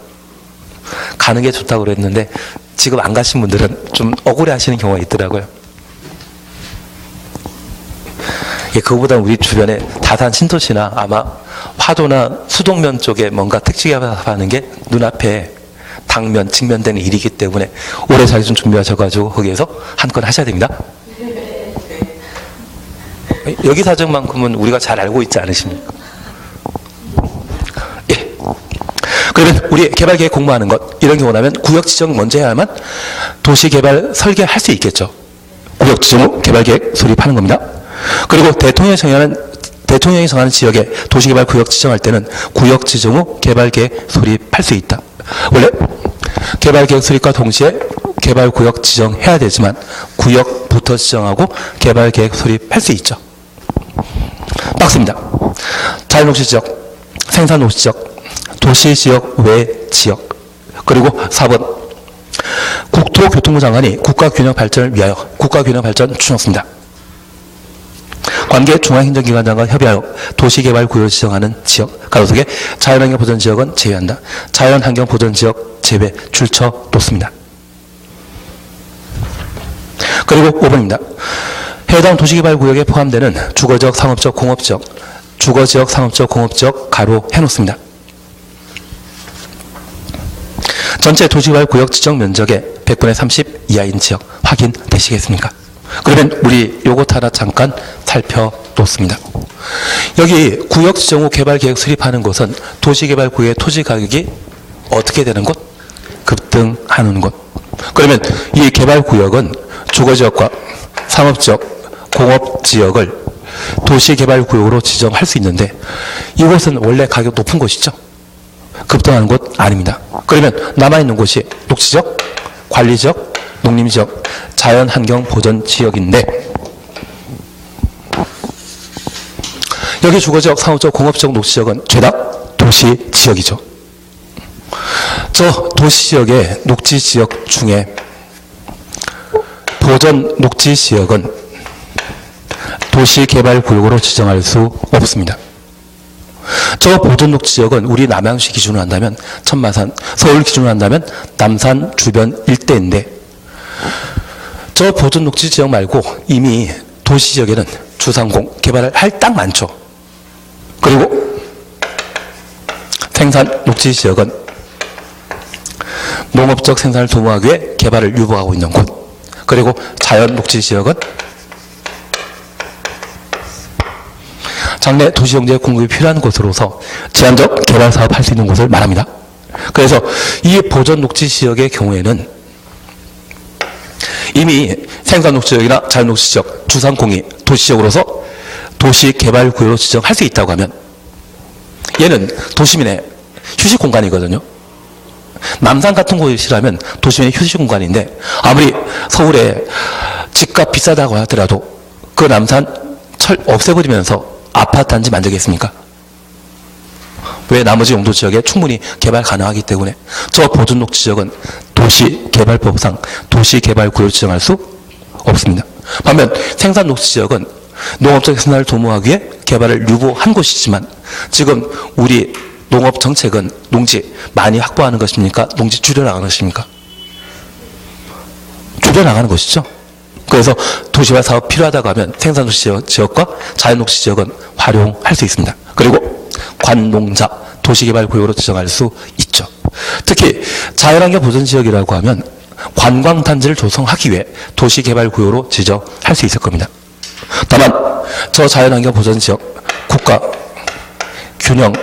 가는 게 좋다고 그랬는데 지금 안 가신 분들은 좀 억울해 하시는 경우가 있더라고요. 예, 그거보다 우리 주변에 다산 신도시나 아마 화도나 수동면 쪽에 뭔가 택지 개발하는 게 눈앞에 당면, 직면되는 일이기 때문에 올해 잘 좀 준비하셔가지고 거기에서 한 건 하셔야 됩니다. 여기 사정만큼은 우리가 잘 알고 있지 않으십니까? 예. 그러면 우리 개발계획 공모하는 것 이런 경우 나면 구역 지정 먼저 해야만 도시개발 설계할 수 있겠죠. 구역 지정 후 개발계획 수립하는 겁니다. 그리고 대통령이 대통령이 정하는 지역에 도시개발구역 지정할 때는 구역 지정 후 개발계획 수립할 수 있다. 원래 개발계획 수립과 동시에 개발구역 지정해야 되지만 구역부터 지정하고 개발계획 수립할 수 있죠. 박스입니다. 자연녹지지역, 생산녹지지역, 도시지역 외 지역, 그리고 4번 국토교통부 장관이 국가균형 발전을 위하여 국가균형 발전 추진했습니다. 관계 중앙행정기관장과 협의하여 도시개발구역을 지정하는 지역, 가로속에 자연환경보전지역은 제외한다. 자연환경보전지역 제외 출처 놓습니다. 그리고 5번입니다. 해당 도시개발구역에 포함되는 주거지역, 상업지역, 공업지역, 주거지역, 상업지역, 공업지역 가로 해놓습니다. 전체 도시개발구역 지정 면적의 100분의 30 이하인 지역 확인되시겠습니까? 그러면 우리 요것 하나 잠깐 살펴놓습니다. 여기 구역 지정 후 개발계획 수립하는 곳은 도시개발구역의 토지 가격이 어떻게 되는 곳? 급등하는 곳. 그러면 이 개발구역은 주거지역과 상업지역, 공업지역을 도시개발구역으로 지정할 수 있는데 이곳은 원래 가격 높은 곳이죠. 급등하는 곳 아닙니다. 그러면 남아있는 곳이 녹지지역, 관리지역, 농림지역, 자연환경보전지역인데 여기 주거지역, 상업지역, 공업지역, 녹지지역은 죄다 도시지역이죠. 저 도시지역의 녹지지역 중에 보전 녹지지역은 도시개발구역으로 지정할 수 없습니다. 저 보전 녹지지역은 우리 남양시 기준으로 한다면 천마산, 서울 기준으로 한다면 남산 주변 일대인데 저 보전 녹지지역 말고 이미 도시지역에는 주상공 개발을 할 땅 많죠. 그리고 생산 녹지지역은 농업적 생산을 도모하기 위해 개발을 유보하고 있는 곳, 그리고 자연 녹지지역은 장래 도시경제 공급이 필요한 곳으로서 제한적 개발 사업 할 수 있는 곳을 말합니다. 그래서 이 보전 녹지지역의 경우에는 이미 생산 녹지지역이나 자연 녹지지역, 주상공이 도시지역으로서 도시개발구역으로 지정할 수 있다고 하면 얘는 도시민의 휴식 공간이거든요. 남산 같은 곳이라면 도시민의 휴식 공간인데 아무리 서울에 집값 비싸다고 하더라도 그 남산 없애버리면서 아파트 단지 만들겠습니까? 왜 나머지 용도 지역에 충분히 개발 가능하기 때문에 저 보존록 지역은 도시개발법상 도시개발구역을 지정할 수 없습니다. 반면 생산녹지 지역은 농업적 생산을 도모하기 위해 개발을 유보한 곳이지만 지금 우리 농업 정책은 농지 많이 확보하는 것입니까? 농지 줄여나가는 것입니까? 줄여나가는 것이죠. 그래서 도시화 사업 필요하다고 하면 생산녹지 지역과 자연녹지 지역은 활용할 수 있습니다. 그리고 관농자 도시개발구역으로 지정할 수 있죠. 특히 자연환경 보전지역이라고 하면 관광단지를 조성하기 위해 도시개발구역으로 지정할 수 있을 겁니다. 다만 저 자연환경 보전지역 국가 균형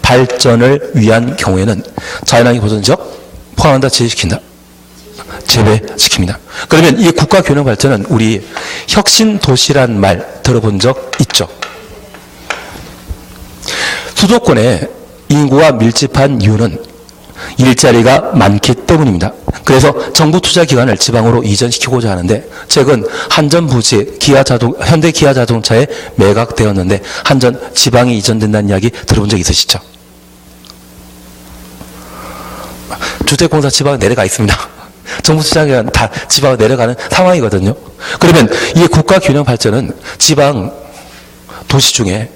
발전을 위한 경우에는 자연환경 보전지역 포함한다, 제외시킨다? 제외시킵니다. 그러면 이 국가 균형 발전은 우리 혁신도시란 말 들어본 적 있죠? 수도권에 인구가 밀집한 이유는 일자리가 많기 때문입니다. 그래서 정부 투자 기관을 지방으로 이전시키고자 하는데 최근 한전 부지 현대 기아자동차에 매각되었는데 한전 지방에 이전된다는 이야기 들어본 적 있으시죠? 주택공사 지방에 내려가 있습니다. 정부 투자 기관 다 지방으로 내려가는 상황이거든요. 그러면 이 국가 균형 발전은 지방 도시 중에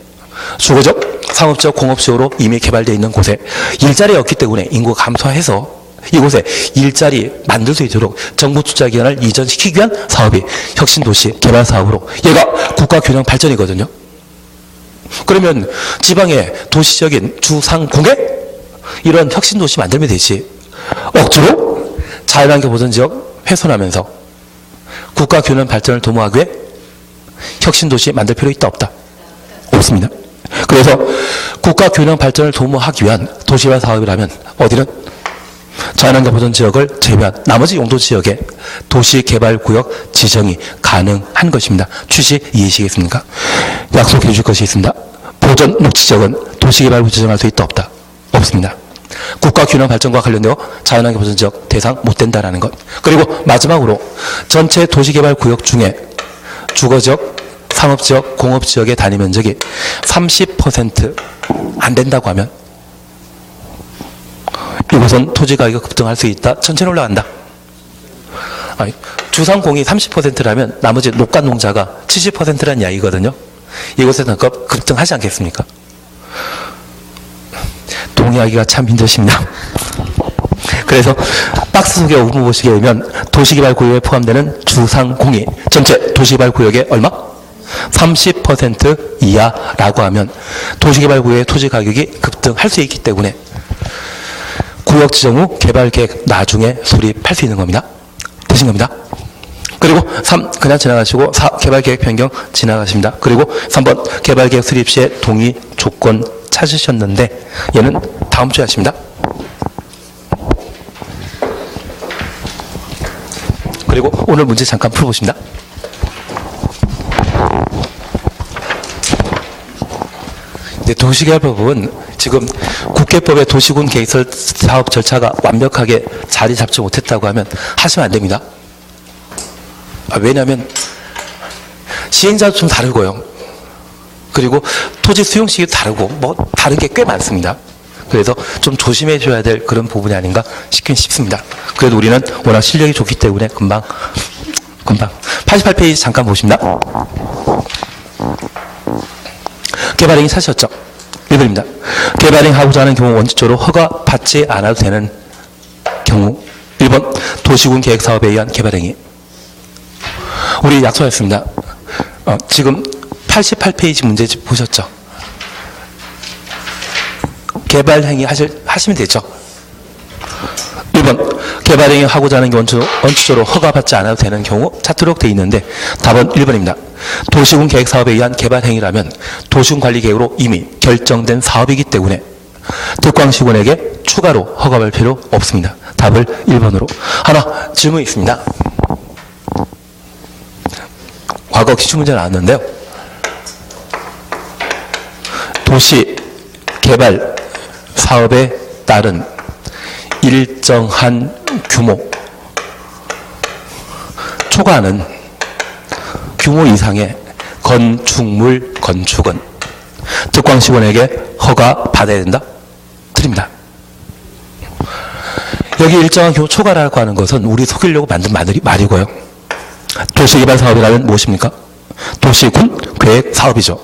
주거적, 상업적, 공업지역으로 이미 개발되어 있는 곳에 일자리가 없기 때문에 인구가 감소해서 이곳에 일자리 만들 수 있도록 정부 투자 기관을 이전시키기 위한 사업이 혁신도시 개발 사업으로 얘가 국가균형 발전이거든요. 그러면 지방의 도시적인 주상공에 이런 혁신도시 만들면 되지 억지로 자연환경 보전지역 훼손하면서 국가균형 발전을 도모하기 위해 혁신도시 만들 필요 있다 없다? 없습니다. 그래서 국가균형 발전을 도모하기 위한 도시화 사업이라면 어디는 자연환경 보전 지역을 제외한 나머지 용도 지역에 도시개발구역 지정이 가능한 것입니다. 취지 이해하시겠습니까? 약속해 주실 것이 있습니다. 보전 녹지지역은 도시개발구 지정할 수 있다 없다? 없습니다. 국가균형 발전과 관련되어 자연환경 보전 지역 대상 못 된다라는 것. 그리고 마지막으로 전체 도시개발구역 중에 주거지역, 상업지역, 공업지역의 단위 면적이 30% 안 된다고 하면 이곳은 토지가격이 급등할 수 있다. 천천히 올라간다. 아니, 주상공이 30%라면 나머지 녹간농자가 70%라는 이야기거든요. 이곳에서는 급등하지 않겠습니까? 동의하기가 참 힘드십니다. 그래서 박스 속에 오분 보시게 되면 도시개발구역에 포함되는 주상공이 전체 도시개발구역의 얼마? 30% 이하라고 하면 도시개발구역의 토지가격이 급등할 수 있기 때문에 구역 지정 후 개발계획 나중에 수립할 수 있는 겁니다. 되신 겁니다. 그리고 3 그냥 지나가시고 4 개발계획 변경 지나가십니다. 그리고 3번 개발계획 수립 시에 동의 조건 찾으셨는데 얘는 다음 주에 하십니다. 그리고 오늘 문제 잠깐 풀어보십니다. 이제 도시개발법은 지금 국회법의 도시군 계획설 사업 절차가 완벽하게 자리 잡지 못했다고 하면 하시면 안 됩니다. 왜냐하면 시행자도 좀 다르고요. 그리고 토지 수용식이 다르고 뭐 다른 게 꽤 많습니다. 그래서 좀 조심해 줘야 될 그런 부분이 아닌가 싶습니다. 그래도 우리는 워낙 실력이 좋기 때문에 금방 88페이지 잠깐 보십니다. 개발행위 사셨죠? 1번입니다. 개발행위하고자 하는 경우 원칙적으로 허가 받지 않아도 되는 경우 1번 도시군 계획사업에 의한 개발행위. 우리 약속했습니다. 지금 88페이지 문제집 보셨죠? 개발행위 하시면 되죠. 1번 개발행위 하고자 하는 게 원칙적으로 허가받지 않아도 되는 경우 찾도록 되어 있는데 답은 1번입니다. 도시군 계획사업에 의한 개발행위라면 도시군 관리계획으로 이미 결정된 사업이기 때문에 특광시군에게 추가로 허가받을 필요 없습니다. 답을 1번으로. 하나 질문이 있습니다. 과거 기출문제 나왔는데요. 도시개발 사업에 따른 일정한 규모 초과하는 규모 이상의 건축물 건축은 특광시군에게 허가 받아야 된다? 드립니다. 여기 일정한 규모 초과라고 하는 것은 우리 속이려고 만든 말이고요. 도시개발 사업이라면 무엇입니까? 도시군 계획 사업이죠.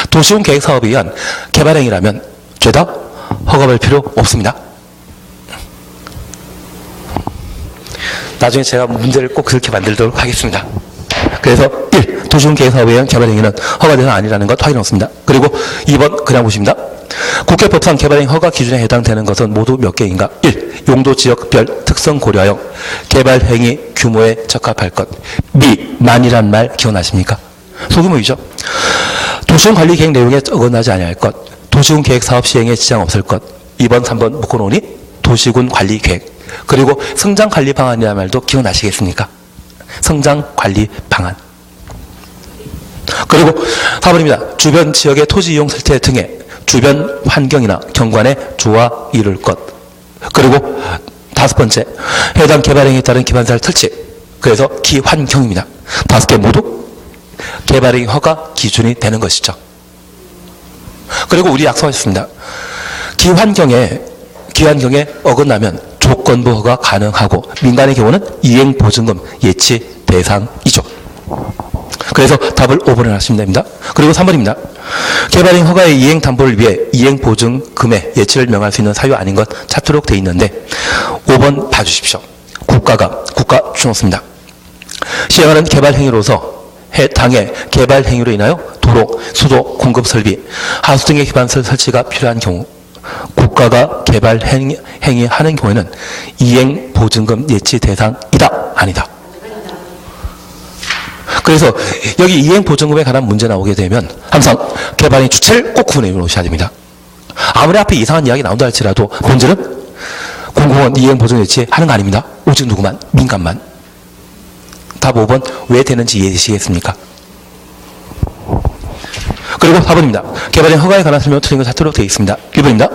도시군 계획 사업에 의한 개발행위라면 죄다 허가받을 필요 없습니다. 나중에 제가 문제를 꼭 그렇게 만들도록 하겠습니다. 그래서 1. 도시군 계획 사업에 의한 개발행위는 허가대상 아니라는 것 확인 없습니다. 그리고 2번 그냥 보십니다. 국회법상 개발행위 허가 기준에 해당되는 것은 모두 몇 개인가? 1. 용도 지역별 특성 고려하여 개발행위 규모에 적합할 것. 미만이란 말 기억나십니까? 소규모이죠. 도시군 관리 계획 내용에 어긋나지 아니할 것. 도시군 계획 사업 시행에 지장 없을 것. 2번, 3번 묶어놓으니 도시군 관리 계획. 그리고 성장 관리 방안이라는 말도 기억나시겠습니까? 성장 관리 방안. 그리고 4번입니다. 주변 지역의 토지 이용 설태 등의 주변 환경이나 경관에 조화 이룰 것. 그리고 5번째, 해당 개발행위에 따른 기반사를 설치. 그래서 기환경입니다. 5개 모두 개발행위 허가 기준이 되는 것이죠. 그리고 우리 약속하셨습니다. 기환경에 어긋나면 조건부 허가 가능하고 민간의 경우는 이행보증금 예치 대상이죠. 그래서 답을 5번을 하시면 됩니다. 그리고 3번입니다. 개발행위 허가의 이행 담보를 위해 이행보증금의 예치를 명할 수 있는 사유 아닌 것 찾도록 되어 있는데 5번 봐주십시오. 국가 주놓습니다. 시행하는 개발행위로서 해당의 개발행위로 인하여 도로, 수도, 공급설비, 하수 등의 기반설 설치가 필요한 경우 국가가 개발행위하는 경우에는 이행보증금 예치 대상이다? 아니다? 그래서 여기 이행보증금에 관한 문제 나오게 되면 항상 개발행위 주체를 꼭 구분해 놓으셔야 됩니다. 아무리 앞에 이상한 이야기 나온다 할지라도 본질은 공공은 이행 보증 예치하는 거 아닙니다. 오직 누구만? 민간만. 답 5번 왜 되는지 이해되시겠습니까? 그리고 4번입니다. 개발행 허가에 관한 설명을 틀린 것 찾도록 되어 있습니다. 1번입니다.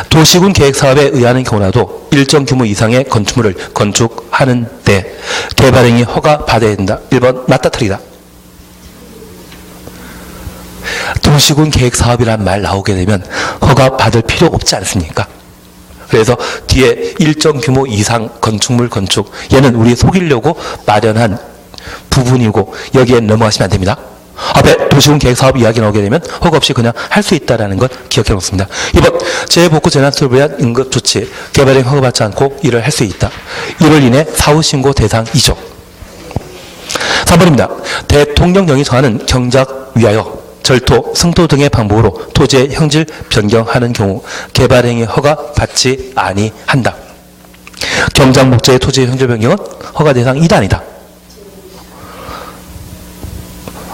도시군 계획사업에 의하는 경우라도 일정 규모 이상의 건축물을 건축하는데 개발행위 허가 받아야 된다. 1번 맞다 틀리다. 도시군 계획사업이라는 말 나오게 되면 허가 받을 필요 없지 않습니까? 그래서 뒤에 일정 규모 이상 건축물 건축, 얘는 우리 속이려고 마련한 부분이고 여기에 넘어가시면 안 됩니다. 앞에 도시군 계획사업 이야기 나오게 되면 허가 없이 그냥 할 수 있다는 것 기억해 놓습니다. 2번 재해복구 재난수습을 위한 응급조치 개발행 허가받지 않고 일을 할 수 있다. 이를 인해 사후신고 대상이죠. 3번입니다. 대통령령이 정하는 경작 위하여 절토, 승토 등의 방법으로 토지의 형질 변경하는 경우 개발행위 허가 받지 아니한다. 경작 목적의 토지의 형질 변경은 허가 대상이다 아니다.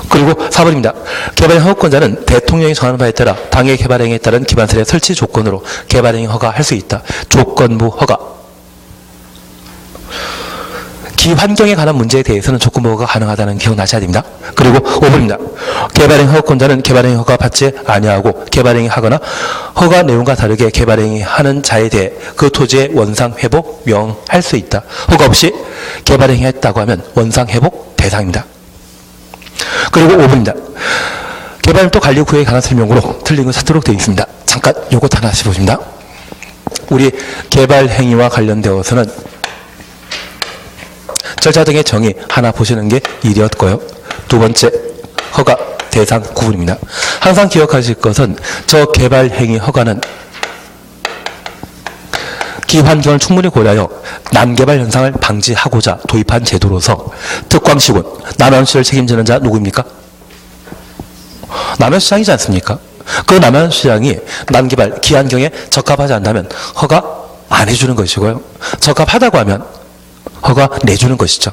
그리고 4번입니다. 개발행 허가권자는 대통령이 정하는 바에 따라 당의 개발행위에 따른 기반설의 설치 조건으로 개발행위 허가할 수 있다. 조건부 허가. 기환경에 관한 문제에 대해서는 조건부 허가가 가능하다는 기억나셔야 됩니다. 그리고 5번입니다. 개발행위 허가권자는 개발행위 허가 받지 아니하고 개발행위 하거나 허가 내용과 다르게 개발행위 하는 자에 대해 그 토지의 원상 회복 명할 수 있다. 허가 없이 개발행위 했다고 하면 원상 회복 대상입니다. 그리고 5번입니다. 개발도 관리 구역에 관한 설명으로 틀린 걸 찾도록 되어 있습니다. 잠깐 요것 하나씩 보십니다. 우리 개발 행위와 관련되어서는 절차 등의 정의 하나 보시는 게 일이었고요. 두 번째, 허가 대상 구분입니다. 항상 기억하실 것은 저 개발 행위 허가는 기환경을 충분히 고려하여 남개발 현상을 방지하고자 도입한 제도로서 특광시군, 남양시를 책임지는 자 누구입니까? 남양시장이지 않습니까? 그 남양시장이 남개발 기환경에 적합하지 않다면 허가 안 해주는 것이고요. 적합하다고 하면 허가 내주는 것이죠.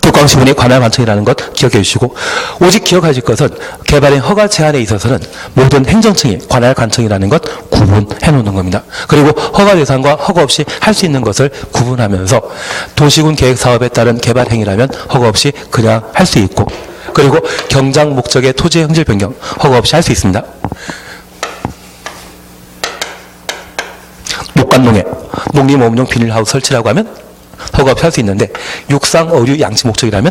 특광시군이 관할 관청이라는 것 기억해 주시고, 오직 기억하실 것은 개발행 허가 제한에 있어서는 모든 행정청이 관할 관청이라는 것 구분해 놓는 겁니다. 그리고 허가 대상과 허가 없이 할 수 있는 것을 구분하면서 도시군 계획 사업에 따른 개발 행위라면 허가 없이 그냥 할 수 있고, 그리고 경작 목적의 토지 형질 변경 허가 없이 할 수 있습니다. 녹간농에 농림업용 비닐하우스 설치라고 하면 허가 없이 할 수 있는데, 육상, 어류, 양식 목적이라면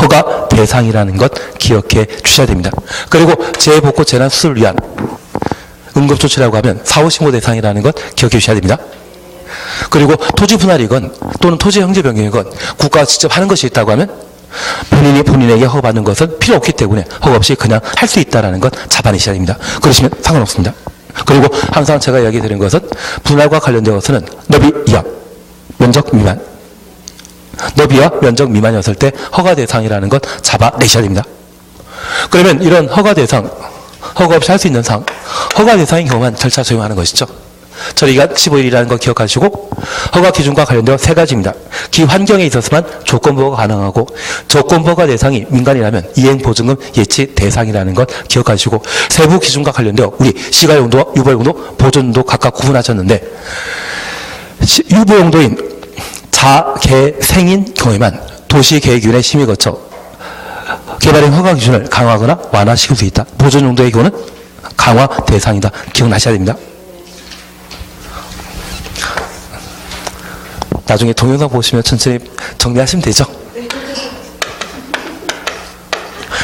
허가 대상이라는 것 기억해 주셔야 됩니다. 그리고 재해복구 재난수습을 위한 응급조치라고 하면 사후신고 대상이라는 것 기억해 주셔야 됩니다. 그리고 토지 분할이건 또는 토지 형질 변경이건 국가가 직접 하는 것이 있다고 하면 본인이 본인에게 허가받는 것은 필요 없기 때문에 허가 없이 그냥 할 수 있다는 것 잡아내셔야 됩니다. 그러시면 상관없습니다. 그리고 항상 제가 이야기 드린 것은 분할과 관련되어서는 너비 이하, 면적 미만, 너비와 면적 미만이었을 때 허가 대상이라는 것 잡아내셔야 됩니다. 그러면 이런 허가 대상, 허가 없이 할 수 있는 상, 허가 대상인 경우만 절차 적용하는 것이죠. 처리가 15일이라는 거 기억하시고, 허가 기준과 관련되어 세 가지입니다. 기환경에 있어서만 조건부호가 가능하고, 조건부호가 대상이 민간이라면 이행보증금 예치 대상이라는 것 기억하시고, 세부 기준과 관련되어 우리 시가용도와 유보용도, 보존도 각각 구분하셨는데, 유보용도인 자개생인 경우에만 도시계획위원회 심의 거쳐 개발행 허가 기준을 강화하거나 완화시킬 수 있다. 보존용도의 경우는 강화 대상이다. 기억나셔야 됩니다. 나중에 동영상 보시면 천천히 정리하시면 되죠.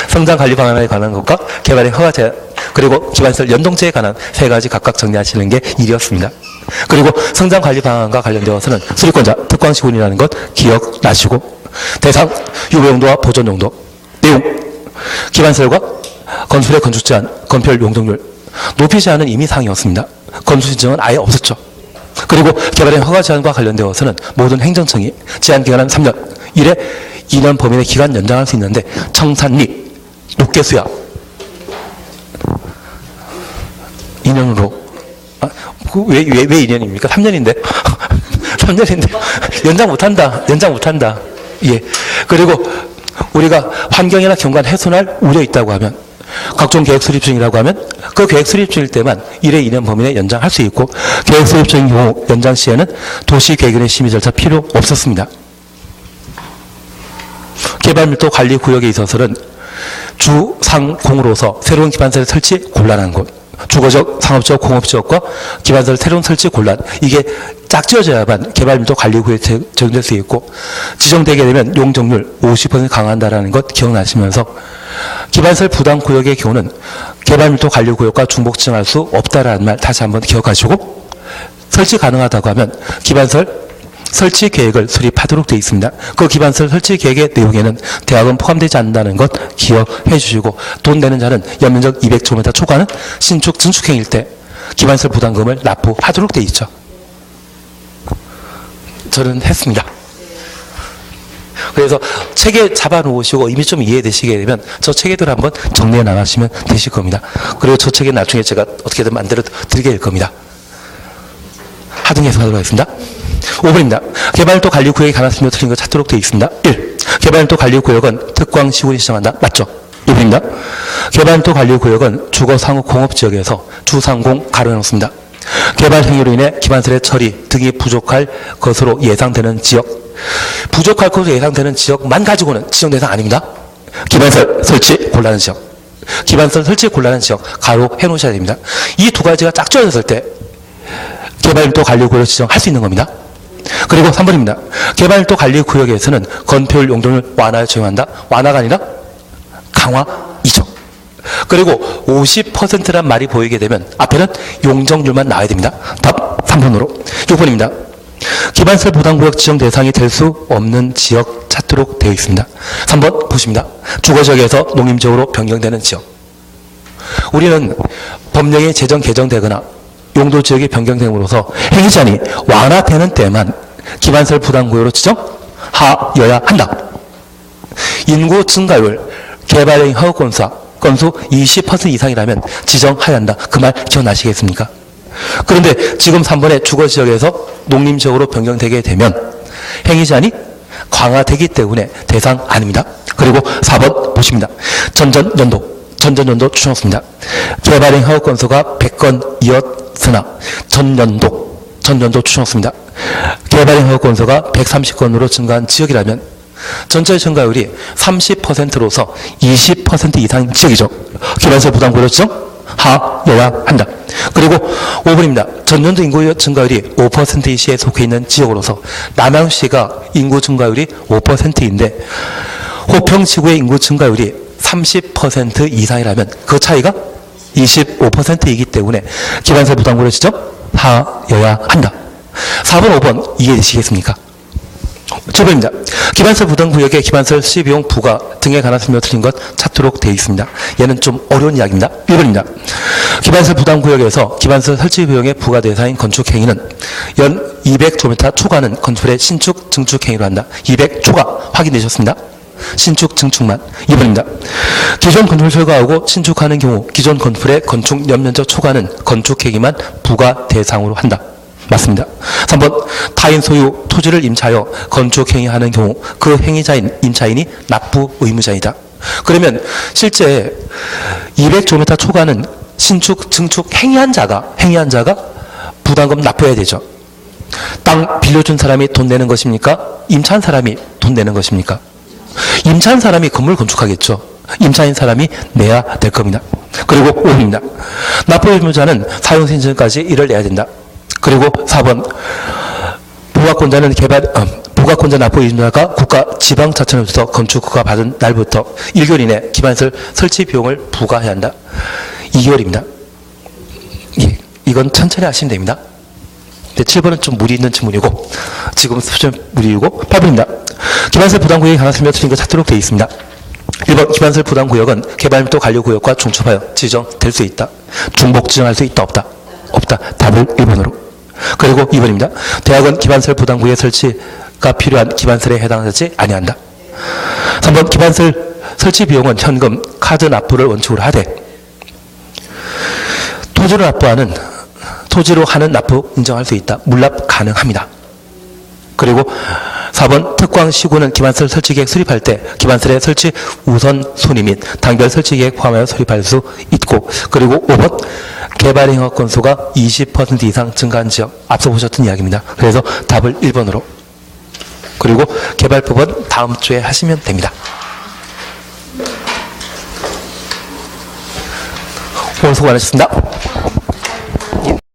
성장관리 방안에 관한 것과 개발행 허가 제한, 그리고 기반시설 연동제에 관한 세 가지 각각 정리하시는 게 일이었습니다. 그리고 성장관리 방안과 관련되어서는 수리권자, 특광시군이라는 것 기억나시고, 대상, 유보용도와 보존용도, 내용, 기반시설과 건설의 건축제한, 건폐율 용적률, 높이 제한은 이미 상이었습니다. 건축 신청은 아예 없었죠. 그리고 개발행 허가 제한과 관련되어서는 모든 행정청이 제한 기간은 3년, 1회 2년 범위 내 기간 연장할 수 있는데, 청산리, 녹개수야 2년으로, 왜 2년입니까? 3년인데 3년인데 연장 못한다. 예. 그리고 우리가 환경이나 경관 훼손할 우려 있다고 하면 각종 계획 수립 중이라고 하면 그 계획 수립 중일 때만 1회 2년 범위 내 연장할 수 있고, 계획 수립 중인 경우 연장 시에는 도시계획위원회 심의 절차 필요 없었습니다. 개발밀도 관리 구역에 있어서는 주상공으로서 새로운 기반시설 설치 곤란한 곳, 주거적, 상업적, 공업지역과 기반시설 새로운 설치 곤란, 이게 짝지어져야만 개발밀도 관리구역에 적용될 수 있고, 지정되게 되면 용적률 50% 강화한다는 것 기억나시면서, 기반시설 부담구역의 경우는 개발밀도 관리구역과 중복지정할 수 없다라는 말 다시 한번 기억하시고, 설치 가능하다고 하면 기반시설 설치 계획을 수립하도록 되어 있습니다. 그 기반시설 설치 계획의 내용에는 대학은 포함되지 않는다는 것 기억해 주시고, 돈 내는 자는 연면적 200제곱미터 초과는 신축, 증축행위일 때 기반시설 부담금을 납부하도록 되어 있죠. 저는 했습니다. 그래서 책에 잡아놓으시고 이미 좀 이해되시게 되면 저 책에들 한번 정리해 나가시면 되실 겁니다. 그리고 저 책에 나중에 제가 어떻게든 만들어 드리게 될 겁니다. 하등해서 하도록 하겠습니다. 5번입니다. 개발밀도 관리구역에 관한 설명 틀린 거 찾도록 되어 있습니다. 1. 개발밀도 관리구역은 특광시군이 지정한다. 맞죠? 2번입니다. 개발밀도 관리구역은 주거, 상업, 공업지역에서 주상공 가로놓습니다. 개발 행위로 인해 기반시설의 처리 등이 부족할 것으로 예상되는 지역, 부족할 것으로 예상되는 지역만 가지고는 지정 대상 아닙니다. 기반시설 설치 곤란한 지역, 기반시설 설치 곤란한 지역 가로 해놓으셔야 됩니다. 이 두 가지가 짝지어졌을 때 개발밀도 관리구역을 지정할 수 있는 겁니다. 그리고 3번입니다. 개발밀도 관리구역에서는 건폐율 용적률 완화에 적용한다. 완화가 아니라 강화이죠. 그리고 50%란 말이 보이게 되면 앞에는 용적률만 나와야 됩니다. 답 3번으로. 6번입니다. 기반시설 부담구역 지정 대상이 될 수 없는 지역 찾도록 되어 있습니다. 3번 보십니다. 주거지역에서 농림지역으로 변경되는 지역. 우리는 법령이 개정되거나 용도지역이 변경됨으로써 행위자니 완화되는 때만 기반시설 부담구역으로 지정하여야 한다. 인구 증가율, 개발행 허가 건수 20% 이상이라면 지정하여야 한다. 그 말 기억나시겠습니까? 그런데 지금 3번의 주거지역에서 농림지역으로 변경되게 되면 행위자니 강화되기 때문에 대상 아닙니다. 그리고 4번 보십니다. 전전연도 추천했습니다. 개발행 허가 건수가 100건이었으나 전년도 추천했습니다. 개발행 허가 건수가 130건으로 증가한 지역이라면 전체 증가율이 30%로서 20% 이상 지역이죠. 기반시설 부담구역으로 지정하여야 한다. 그리고 5번입니다. 전년도 인구 증가율이 5% 이시에 속해 있는 지역으로서 남양시가 인구 증가율이 5%인데 호평지구의 인구 증가율이 30% 이상이라면 그 차이가 25%이기 때문에 기반시설 부담구역으로 지정하여야 한다. 4번, 5번 이해되시겠습니까? 7번입니다. 기반시설 부담구역의 기반시설 시비용 부과 등에 관한 설명 틀린 것 찾도록 되어 있습니다. 얘는 좀 어려운 이야기입니다. 1번입니다. 기반시설 부담구역에서 기반시설 설치 비용의 부과 대상인 건축행위는 연 200제곱미터 초과는 건축물의 신축, 증축행위로 한다. 200 초과 확인되셨습니다. 신축, 증축만. 2번입니다. 기존 건축을 철거하고 신축하는 경우 기존 건축물의 건축 연면적 초과는 건축행위만 부과 대상으로 한다. 맞습니다. 3번 타인 소유 토지를 임차하여 건축행위하는 경우 그 행위자인 임차인이 납부 의무자이다. 그러면 실제 200제곱미터 초과는 신축, 증축 행위한 자가 부담금 납부해야 되죠. 땅 빌려준 사람이 돈 내는 것입니까? 임차한 사람이 돈 내는 것입니까? 임차한 사람이 건물 건축하겠죠. 임차인 사람이 내야 될 겁니다. 그리고 5번입니다. 납부 의무자는 사용승인증까지 이를 내야 된다. 그리고 4번 부가권자 납부 의무자가 국가 지방자치단체로서 건축허가 받은 날부터 1개월 이내 기반시설 설치 비용을 부과해야 한다. 2개월입니다. 예, 이건 천천히 하시면 됩니다. 7번은 좀 무리 있는 질문이고 지금 수준 무리이고 8번입니다. 기반시설 부담구역에 관한 설명 틀린 거 찾도록 되어 있습니다. 1번 기반시설 부담구역은 개발밀도 관리구역과 중첩하여 지정될 수 있다. 중복 지정할 수 있다 없다? 없다. 답을 1번으로. 그리고 2번입니다. 대학은 기반시설 부담구역 설치가 필요한 기반시설에 해당하지 아니한다. 3번 기반시설 설치 비용은 현금, 카드 납부를 원칙으로 하되 토지로 하는 납부 인정할 수 있다. 물납 가능합니다. 그리고 4번 특광 시구는 기반설 설치 계획 수립할 때 기반설의 설치 우선 순위 및 당별 설치 계획 포함하여 수립할 수 있고, 그리고 5번 개발 행업 건수가 20% 이상 증가한 지역, 앞서 보셨던 이야기입니다. 그래서 답을 1번으로. 그리고 개발법은 다음 주에 하시면 됩니다. 오늘 수고 많으셨습니다.